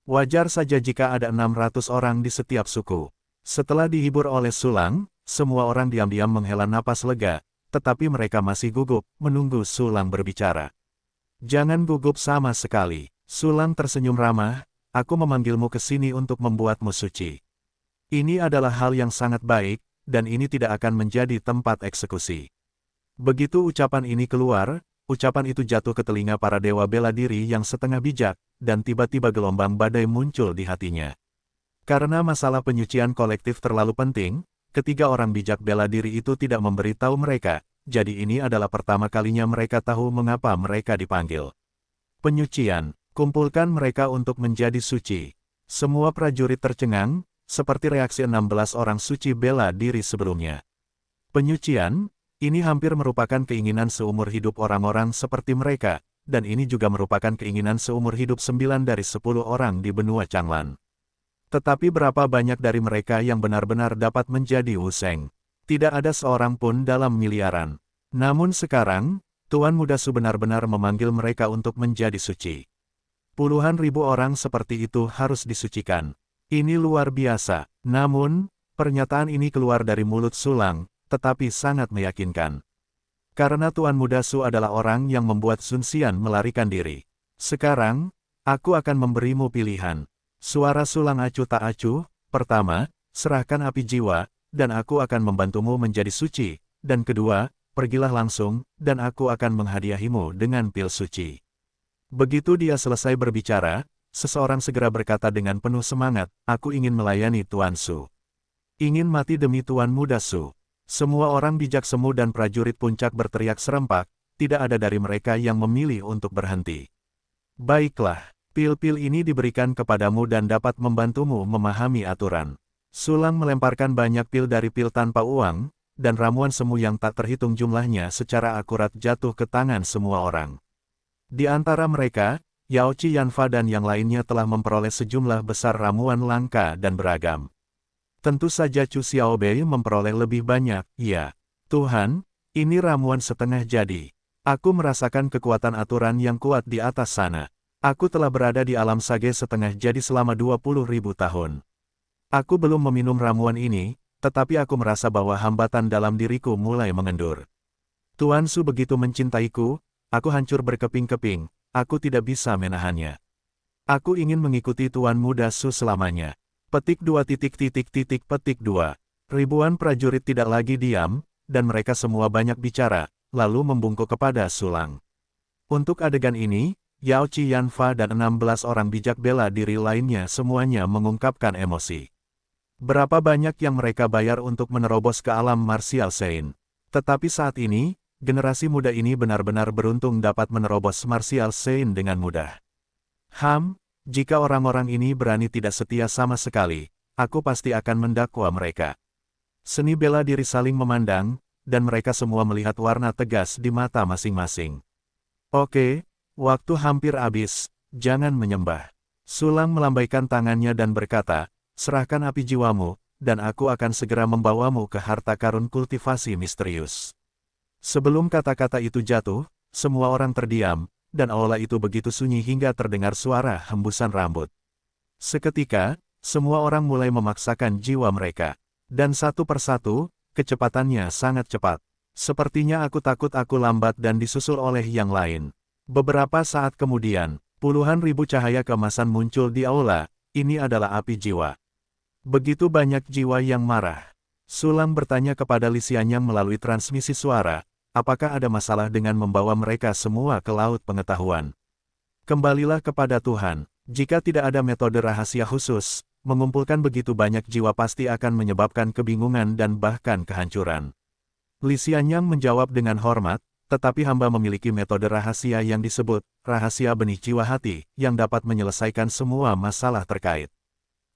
Wajar saja jika ada 600 orang di setiap suku. Setelah dihibur oleh Sulang, semua orang diam-diam menghela napas lega, tetapi mereka masih gugup, menunggu Sulang berbicara. Jangan gugup sama sekali. Sulang tersenyum ramah, aku memanggilmu ke sini untuk membuatmu suci. Ini adalah hal yang sangat baik, dan ini tidak akan menjadi tempat eksekusi. Begitu ucapan ini keluar, ucapan itu jatuh ke telinga para dewa bela diri yang setengah bijak, dan tiba-tiba gelombang badai muncul di hatinya. Karena masalah penyucian kolektif terlalu penting, ketiga orang bijak bela diri itu tidak memberitahu mereka, jadi ini adalah pertama kalinya mereka tahu mengapa mereka dipanggil. Penyucian, kumpulkan mereka untuk menjadi suci. Semua prajurit tercengang, seperti reaksi 16 orang suci bela diri sebelumnya. Penyucian, ini hampir merupakan keinginan seumur hidup orang-orang seperti mereka, dan ini juga merupakan keinginan seumur hidup 9 dari 10 orang di benua Changlan. Tetapi berapa banyak dari mereka yang benar-benar dapat menjadi Wu Sheng? Tidak ada seorang pun dalam miliaran. Namun sekarang, Tuan Muda Su benar-benar memanggil mereka untuk menjadi suci. Puluhan ribu orang seperti itu harus disucikan. Ini luar biasa. Namun, pernyataan ini keluar dari mulut Sulang, tetapi sangat meyakinkan. Karena Tuan Muda Su adalah orang yang membuat Sun Xian melarikan diri. Sekarang, aku akan memberimu pilihan. Suara Sulang acuh tak acuh. Pertama, serahkan api jiwa, dan aku akan membantumu menjadi suci. Dan kedua, pergilah langsung, dan aku akan menghadiahimu dengan pil suci. Begitu dia selesai berbicara, seseorang segera berkata dengan penuh semangat, aku ingin melayani Tuan Su. Ingin mati demi Tuan Muda Su. Semua orang bijak semu dan prajurit puncak berteriak serempak, tidak ada dari mereka yang memilih untuk berhenti. Baiklah. Pil-pil ini diberikan kepadamu dan dapat membantumu memahami aturan. Sulang melemparkan banyak pil dari pil tanpa uang, dan ramuan semu yang tak terhitung jumlahnya secara akurat jatuh ke tangan semua orang. Di antara mereka, Yao Qi Yanfa dan yang lainnya telah memperoleh sejumlah besar ramuan langka dan beragam. Tentu saja Chu Xiaobei memperoleh lebih banyak, ya. Tuhan, ini ramuan setengah jadi. Aku merasakan kekuatan aturan yang kuat di atas sana. Aku telah berada di alam sage setengah jadi selama 20.000 tahun. Aku belum meminum ramuan ini, tetapi aku merasa bahwa hambatan dalam diriku mulai mengendur. Tuan Su begitu mencintaiku, aku hancur berkeping-keping, aku tidak bisa menahannya. Aku ingin mengikuti Tuan Muda Su selamanya. Petik 2. Petik 2. Ribuan prajurit tidak lagi diam, dan mereka semua banyak bicara, lalu membungkuk kepada Sulang. Untuk adegan ini, Yao Qi Yanfa dan 16 orang bijak bela diri lainnya semuanya mengungkapkan emosi. Berapa banyak yang mereka bayar untuk menerobos ke alam martial Sein. Tetapi saat ini, generasi muda ini benar-benar beruntung dapat menerobos martial Sein dengan mudah. Jika orang-orang ini berani tidak setia sama sekali, aku pasti akan mendakwa mereka. Seni bela diri saling memandang, dan mereka semua melihat warna tegas di mata masing-masing. Oke. Waktu hampir habis, jangan menyembah. Sulang melambaikan tangannya dan berkata, serahkan api jiwamu, dan aku akan segera membawamu ke harta karun kultivasi misterius. Sebelum kata-kata itu jatuh, semua orang terdiam, dan aula itu begitu sunyi hingga terdengar suara hembusan rambut. Seketika, semua orang mulai memaksakan jiwa mereka. Dan satu persatu, kecepatannya sangat cepat. Sepertinya aku takut aku lambat dan disusul oleh yang lain. Beberapa saat kemudian, puluhan ribu cahaya keemasan muncul di aula, ini adalah api jiwa. Begitu banyak jiwa yang marah. Sulang bertanya kepada Li Xianyang melalui transmisi suara, apakah ada masalah dengan membawa mereka semua ke laut pengetahuan? Kembalilah kepada Tuhan, jika tidak ada metode rahasia khusus, mengumpulkan begitu banyak jiwa pasti akan menyebabkan kebingungan dan bahkan kehancuran. Li Xianyang menjawab dengan hormat, tetapi hamba memiliki metode rahasia yang disebut, rahasia benih jiwa hati, yang dapat menyelesaikan semua masalah terkait.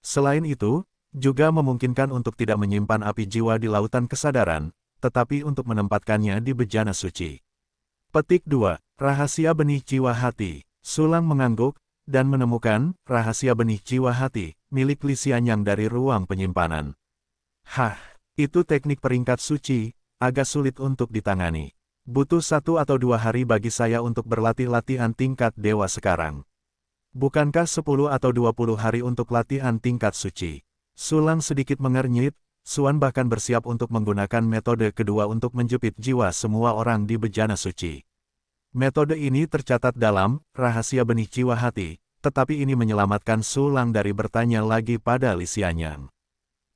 Selain itu, juga memungkinkan untuk tidak menyimpan api jiwa di lautan kesadaran, tetapi untuk menempatkannya di bejana suci. Petik 2. Rahasia benih jiwa hati. Sulang mengangguk, dan menemukan, rahasia benih jiwa hati, milik Li Xianyang dari ruang penyimpanan. Itu teknik peringkat suci, agak sulit untuk ditangani. Butuh 1 atau 2 hari bagi saya untuk berlatih latihan tingkat dewa sekarang. Bukankah 10 atau 20 hari untuk latihan tingkat suci? Sulang sedikit mengernyit, Suan bahkan bersiap untuk menggunakan metode kedua untuk menjepit jiwa semua orang di bejana suci. Metode ini tercatat dalam rahasia benih jiwa hati, tetapi ini menyelamatkan Sulang dari bertanya lagi pada Li Xianyang.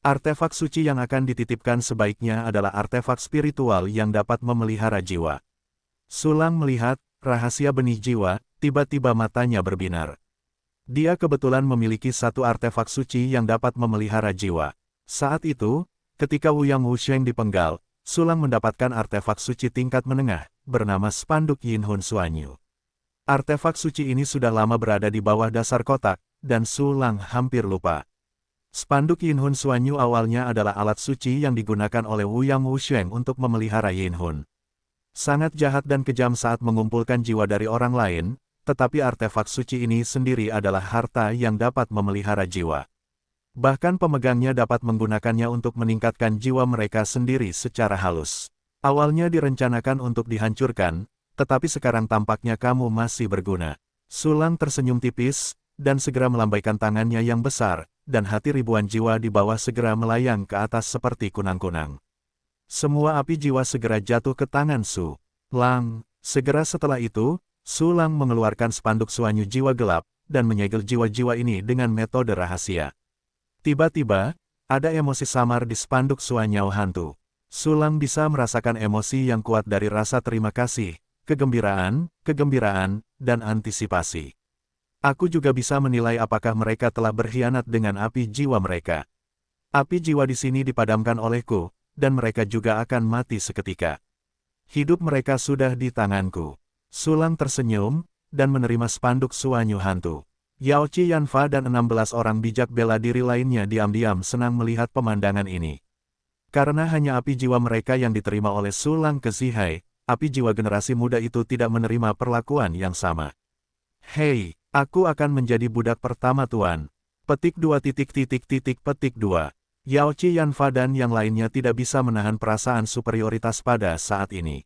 Artefak suci yang akan dititipkan sebaiknya adalah artefak spiritual yang dapat memelihara jiwa. Sulang melihat rahasia benih jiwa, tiba-tiba matanya berbinar. Dia kebetulan memiliki satu artefak suci yang dapat memelihara jiwa. Saat itu, ketika Wuyang Wusheng dipenggal, Sulang mendapatkan artefak suci tingkat menengah, bernama Spanduk Yinhun Suanyu. Artefak suci ini sudah lama berada di bawah dasar kotak, dan Sulang hampir lupa. Spanduk Yinhun Suanyu awalnya adalah alat suci yang digunakan oleh Wuyang Wusheng untuk memelihara Yinhun. Sangat jahat dan kejam saat mengumpulkan jiwa dari orang lain, tetapi artefak suci ini sendiri adalah harta yang dapat memelihara jiwa. Bahkan pemegangnya dapat menggunakannya untuk meningkatkan jiwa mereka sendiri secara halus. Awalnya direncanakan untuk dihancurkan, tetapi sekarang tampaknya kamu masih berguna. Sulang tersenyum tipis, dan segera melambaikan tangannya yang besar, dan hati ribuan jiwa di bawah segera melayang ke atas seperti kunang-kunang. Semua api jiwa segera jatuh ke tangan Su Lang. Segera setelah itu, Su Lang mengeluarkan spanduk suanyu jiwa gelap, dan menyegel jiwa-jiwa ini dengan metode rahasia. Tiba-tiba, ada emosi samar di spanduk suanyao hantu. Su Lang bisa merasakan emosi yang kuat dari rasa terima kasih, kegembiraan, dan antisipasi. Aku juga bisa menilai apakah mereka telah berkhianat dengan api jiwa mereka. Api jiwa di sini dipadamkan olehku, dan mereka juga akan mati seketika. Hidup mereka sudah di tanganku. Su Lang tersenyum, dan menerima spanduk suanyu hantu. Yao Qi Yanfa dan 16 orang bijak bela diri lainnya diam-diam senang melihat pemandangan ini. Karena hanya api jiwa mereka yang diterima oleh Su Lang ke Zihai, api jiwa generasi muda itu tidak menerima perlakuan yang sama. Hei, aku akan menjadi budak pertama Tuan. Petik 2. Petik 2. Yao Qi Yanfa dan yang lainnya tidak bisa menahan perasaan superioritas pada saat ini.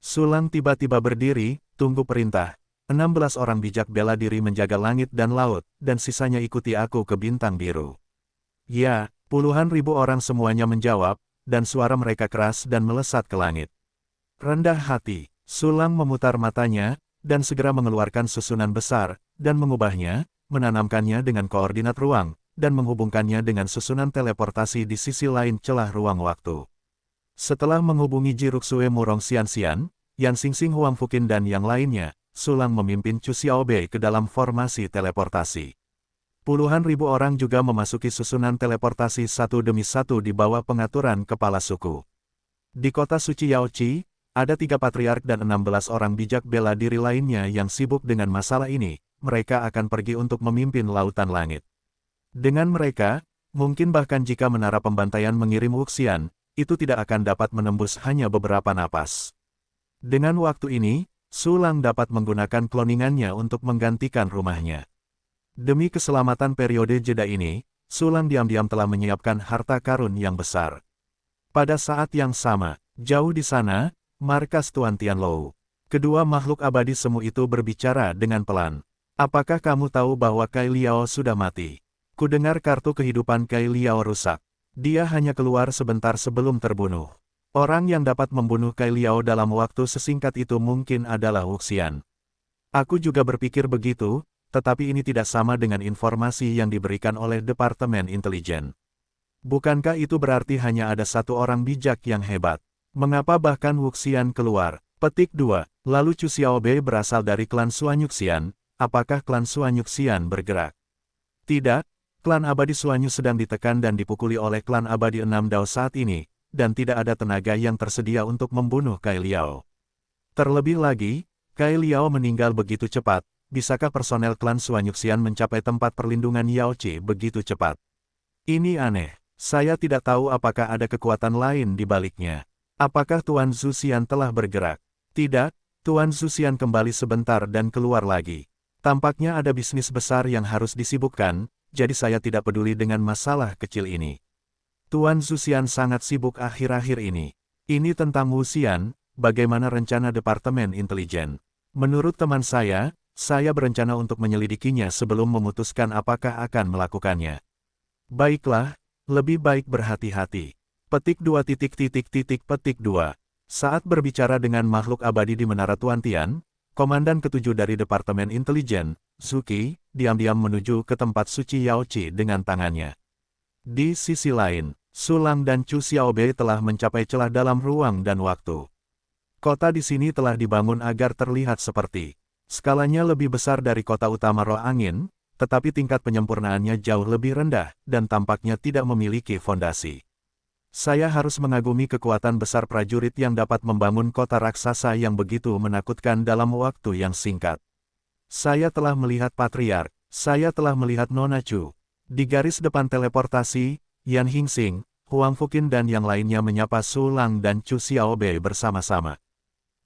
Su Lang tiba-tiba berdiri, tunggu perintah. 16 orang bijak bela diri menjaga langit dan laut, dan sisanya ikuti aku ke bintang biru. Ya, puluhan ribu orang semuanya menjawab, dan suara mereka keras dan melesat ke langit. Rendah hati, Su Lang memutar matanya, dan segera mengeluarkan susunan besar, dan mengubahnya, menanamkannya dengan koordinat ruang, dan menghubungkannya dengan susunan teleportasi di sisi lain celah ruang waktu. Setelah menghubungi Ji Ruxue Murong Xianxian, Yan Xingxing Huang Fuqin dan yang lainnya, Su Lang memimpin Chu Xiaobei ke dalam formasi teleportasi. Puluhan ribu orang juga memasuki susunan teleportasi satu demi satu di bawah pengaturan kepala suku. Di kota suci Yaoqi, ada 3 patriark dan 16 orang bijak bela diri lainnya yang sibuk dengan masalah ini. Mereka akan pergi untuk memimpin lautan langit. Dengan mereka, mungkin bahkan jika menara pembantaian mengirim Wuxian, itu tidak akan dapat menembus hanya beberapa napas. Dengan waktu ini, Su Lang dapat menggunakan kloningannya untuk menggantikan rumahnya. Demi keselamatan periode jeda ini, Su Lang diam-diam telah menyiapkan harta karun yang besar. Pada saat yang sama, jauh di sana, markas Tuan Tianlou. Kedua makhluk abadi semu itu berbicara dengan pelan. Apakah kamu tahu bahwa Kai Liao sudah mati? Kudengar kartu kehidupan Kai Liao rusak. Dia hanya keluar sebentar sebelum terbunuh. Orang yang dapat membunuh Kai Liao dalam waktu sesingkat itu mungkin adalah Wuxian. Aku juga berpikir begitu, tetapi ini tidak sama dengan informasi yang diberikan oleh Departemen Intelijen. Bukankah itu berarti hanya ada satu orang bijak yang hebat? Mengapa bahkan Wuxian keluar? Petik 2. Lalu Chu Xiaobei berasal dari klan Suanyuxian. Apakah klan Suanyuxian bergerak? Tidak, klan abadi Suanyu sedang ditekan dan dipukuli oleh klan abadi 6 Dao saat ini, dan tidak ada tenaga yang tersedia untuk membunuh Kai Liao. Terlebih lagi, Kai Liao meninggal begitu cepat, bisakah personel klan Suanyuxian mencapai tempat perlindungan Yaoqi begitu cepat? Ini aneh, saya tidak tahu apakah ada kekuatan lain di baliknya. Apakah Tuan Zuxian telah bergerak? Tidak, Tuan Zuxian kembali sebentar dan keluar lagi. Tampaknya ada bisnis besar yang harus disibukkan, jadi saya tidak peduli dengan masalah kecil ini. Tuan Zuxian sangat sibuk akhir-akhir ini. Ini tentang Wuxian, bagaimana rencana Departemen Intelijen. Menurut teman saya berencana untuk menyelidikinya sebelum memutuskan apakah akan melakukannya. Baiklah, lebih baik berhati-hati. Petik 2. Petik 2. Saat berbicara dengan makhluk abadi di Menara Tuan Tian, Komandan ke-7 dari Departemen Intelijen, Zuki, diam-diam menuju ke tempat suci Yaoqi dengan tangannya. Di sisi lain, Su Lang dan Chu Xiaobei telah mencapai celah dalam ruang dan waktu. Kota di sini telah dibangun agar terlihat seperti skalanya lebih besar dari kota utama Roh Angin, tetapi tingkat penyempurnaannya jauh lebih rendah dan tampaknya tidak memiliki fondasi. Saya harus mengagumi kekuatan besar prajurit yang dapat membangun kota raksasa yang begitu menakutkan dalam waktu yang singkat. Saya telah melihat Patriark, saya telah melihat Nona Chu. Di garis depan teleportasi, Yan Xingxing, Huang Fuqin dan yang lainnya menyapa Su Lang dan Chu Xiaobei bersama-sama.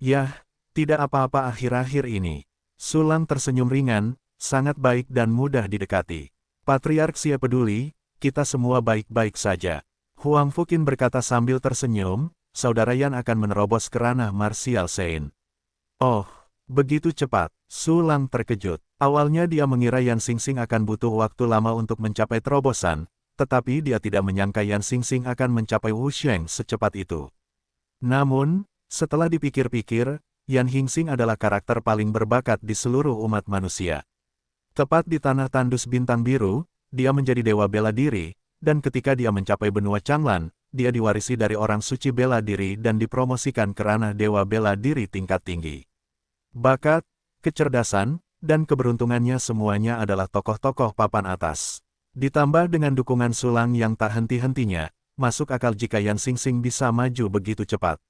Yah, tidak apa-apa akhir-akhir ini. Su Lang tersenyum ringan, sangat baik dan mudah didekati. Patriark Xie peduli, kita semua baik-baik saja. Huang Fuqin berkata sambil tersenyum, saudara Yan akan menerobos ke ranah martial Sein. Oh, begitu cepat. Su Lang terkejut. Awalnya dia mengira Yan Xingxing akan butuh waktu lama untuk mencapai terobosan, tetapi dia tidak menyangka Yan Xingxing akan mencapai Wu Sheng secepat itu. Namun, setelah dipikir-pikir, Yan Xingxing adalah karakter paling berbakat di seluruh umat manusia. Tepat di tanah tandus bintang biru, dia menjadi dewa bela diri, dan ketika dia mencapai benua Changlan, dia diwarisi dari orang suci bela diri dan dipromosikan ke ranah dewa bela diri tingkat tinggi. Bakat, kecerdasan, dan keberuntungannya semuanya adalah tokoh-tokoh papan atas. Ditambah dengan dukungan Su Lang yang tak henti-hentinya, masuk akal jika Yan Xingxing bisa maju begitu cepat.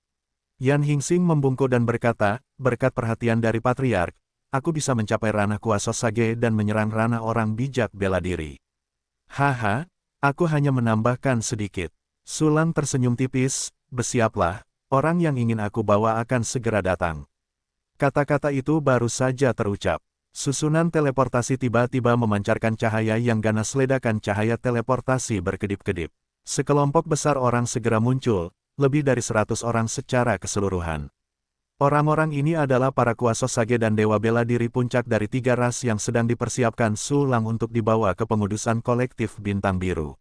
Yan Xingxing membungkuk dan berkata, berkat perhatian dari Patriark, aku bisa mencapai ranah kuasa Sage dan menyerang ranah orang bijak bela diri. Haha, aku hanya menambahkan sedikit. Su Lang tersenyum tipis, bersiaplah, orang yang ingin aku bawa akan segera datang. Kata-kata itu baru saja terucap. Susunan teleportasi tiba-tiba memancarkan cahaya yang ganas, ledakan cahaya teleportasi berkedip-kedip. Sekelompok besar orang segera muncul, lebih dari 100 orang secara keseluruhan. Orang-orang ini adalah para kuasa Sage dan dewa bela diri puncak dari 3 ras yang sedang dipersiapkan Su Lang untuk dibawa ke pengudusan kolektif Bintang Biru.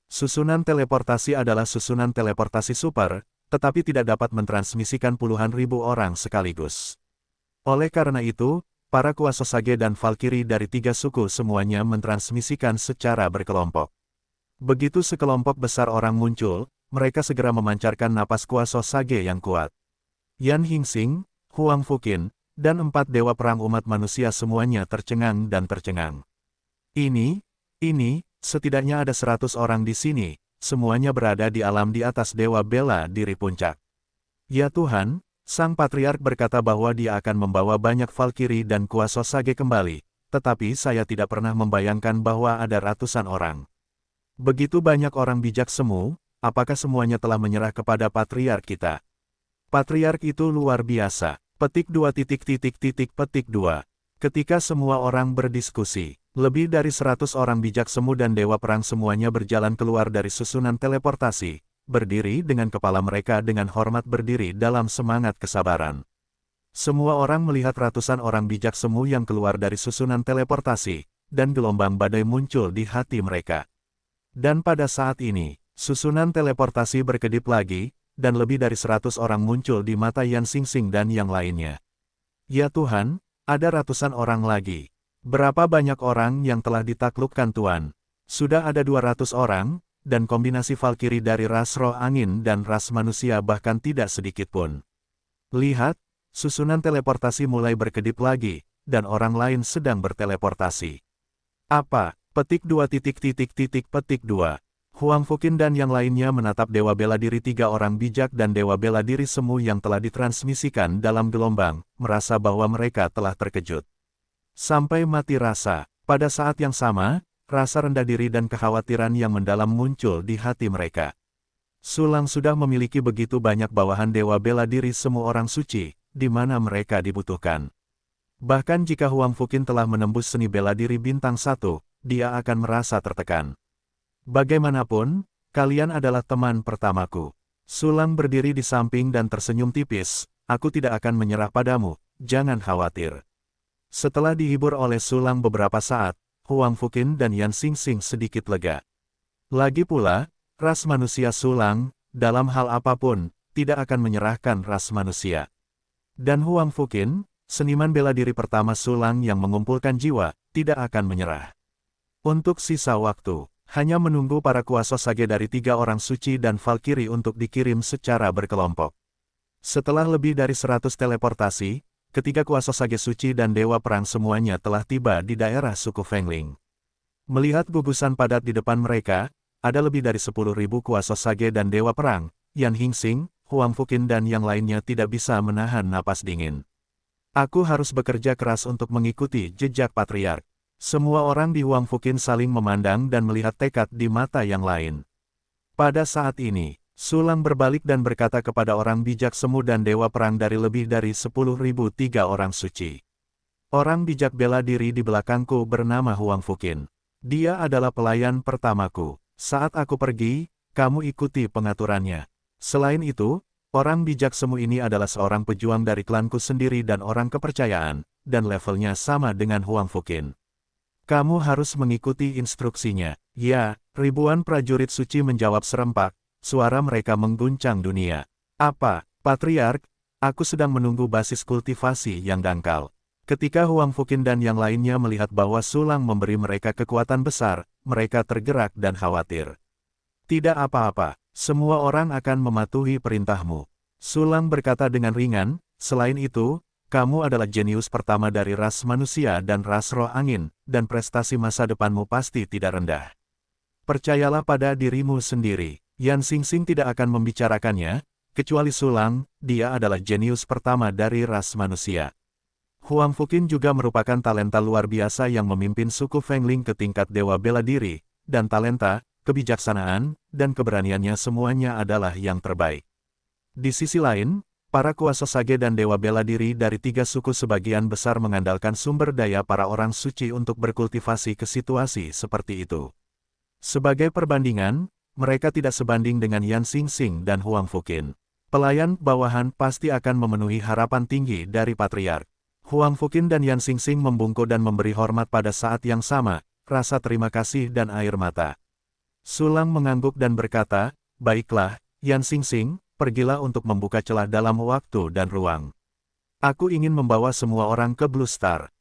Susunan teleportasi adalah susunan teleportasi super, tetapi tidak dapat mentransmisikan puluhan ribu orang sekaligus. Oleh karena itu, para kuasa Sage dan Valkyrie dari 3 suku semuanya mentransmisikan secara berkelompok. Begitu sekelompok besar orang muncul, mereka segera memancarkan napas kuasa Sage yang kuat. Yan Xingxing, Huang Fuqin, dan 4 dewa perang umat manusia semuanya tercengang dan tercengang. Ini, setidaknya ada 100 orang di sini, semuanya berada di alam di atas dewa bela diri puncak. Ya Tuhan, Sang Patriark berkata bahwa dia akan membawa banyak Valkyrie dan kuasa Sage kembali, tetapi saya tidak pernah membayangkan bahwa ada ratusan orang. Begitu banyak orang bijak semu, apakah semuanya telah menyerah kepada Patriark kita? Patriark itu luar biasa. Petik 2 petik 2. Ketika semua orang berdiskusi, lebih dari 100 orang bijak semu dan dewa perang semuanya berjalan keluar dari susunan teleportasi, berdiri dengan kepala mereka dengan hormat berdiri dalam semangat kesabaran. Semua orang melihat ratusan orang bijak semu yang keluar dari susunan teleportasi, dan gelombang badai muncul di hati mereka. Dan pada saat ini, susunan teleportasi berkedip lagi, dan lebih dari 100 orang muncul di mata Yan Xingxing dan yang lainnya. Ya Tuhan, ada ratusan orang lagi. Berapa banyak orang yang telah ditaklukkan Tuan? Sudah ada 200 orang, dan kombinasi Valkyrie dari ras roh angin dan ras manusia bahkan tidak sedikit pun. Lihat, susunan teleportasi mulai berkedip lagi, dan orang lain sedang berteleportasi. Apa? Petik 2 petik 2. Huang Fuqin dan yang lainnya menatap dewa bela diri 3 orang bijak dan dewa bela diri semu yang telah ditransmisikan dalam gelombang, merasa bahwa mereka telah terkejut. Sampai mati rasa, pada saat yang sama, rasa rendah diri dan kekhawatiran yang mendalam muncul di hati mereka. Su Lang sudah memiliki begitu banyak bawahan dewa bela diri semua orang suci, di mana mereka dibutuhkan. Bahkan jika Huang Fuqin telah menembus seni bela diri bintang 1, dia akan merasa tertekan. Bagaimanapun, kalian adalah teman pertamaku. Su Lang berdiri di samping dan tersenyum tipis, aku tidak akan menyerah padamu, jangan khawatir. Setelah dihibur oleh Su Lang beberapa saat, Huang Fuqin dan Yan Xingxing sedikit lega. Lagi pula, ras manusia Su Lang, dalam hal apapun, tidak akan menyerahkan ras manusia. Dan Huang Fuqin, seniman bela diri pertama Su Lang yang mengumpulkan jiwa, tidak akan menyerah. Untuk sisa waktu, hanya menunggu para kuasa Sage dari 3 orang suci dan Valkyrie untuk dikirim secara berkelompok. Setelah lebih dari 100 teleportasi, ketiga kuasa Sage suci dan dewa perang semuanya telah tiba di daerah suku Fengling. Melihat gugusan padat di depan mereka, ada lebih dari 10.000 kuasa Sage dan dewa perang, Yan Xingxing, Huang Fuqin dan yang lainnya tidak bisa menahan napas dingin. Aku harus bekerja keras untuk mengikuti jejak Patriark. Semua orang di Huang Fuqin saling memandang dan melihat tekad di mata yang lain. Pada saat ini, Su Lang berbalik dan berkata kepada orang bijak semu dan dewa perang dari lebih dari 10.003 orang suci. Orang bijak bela diri di belakangku bernama Huang Fuqin. Dia adalah pelayan pertamaku. Saat aku pergi, kamu ikuti pengaturannya. Selain itu, orang bijak semu ini adalah seorang pejuang dari klanku sendiri dan orang kepercayaan, dan levelnya sama dengan Huang Fuqin. Kamu harus mengikuti instruksinya. Ya, ribuan prajurit suci menjawab serempak, suara mereka mengguncang dunia. Apa, Patriark? Aku sedang menunggu basis kultivasi yang dangkal. Ketika Huang Fuqin dan yang lainnya melihat bahwa Sulang memberi mereka kekuatan besar, mereka tergerak dan khawatir. Tidak apa-apa, semua orang akan mematuhi perintahmu. Sulang berkata dengan ringan, selain itu, kamu adalah jenius pertama dari ras manusia dan ras roh angin, dan prestasi masa depanmu pasti tidak rendah. Percayalah pada dirimu sendiri. Yan Xingxing tidak akan membicarakannya, kecuali Sulang, dia adalah jenius pertama dari ras manusia. Huang Fuqin juga merupakan talenta luar biasa yang memimpin suku Fengling ke tingkat dewa bela diri, dan talenta, kebijaksanaan, dan keberaniannya semuanya adalah yang terbaik. Di sisi lain, para kuasa sage dan dewa bela diri dari 3 suku sebagian besar mengandalkan sumber daya para orang suci untuk berkultivasi ke situasi seperti itu. Sebagai perbandingan, mereka tidak sebanding dengan Yan Xingxing dan Huang Fuqin. Pelayan bawahan pasti akan memenuhi harapan tinggi dari Patriark. Huang Fuqin dan Yan Xingxing membungkuk dan memberi hormat pada saat yang sama, rasa terima kasih dan air mata. Sulang mengangguk dan berkata, baiklah, Yan Xingxing, pergilah untuk membuka celah dalam waktu dan ruang. Aku ingin membawa semua orang ke Blue Star.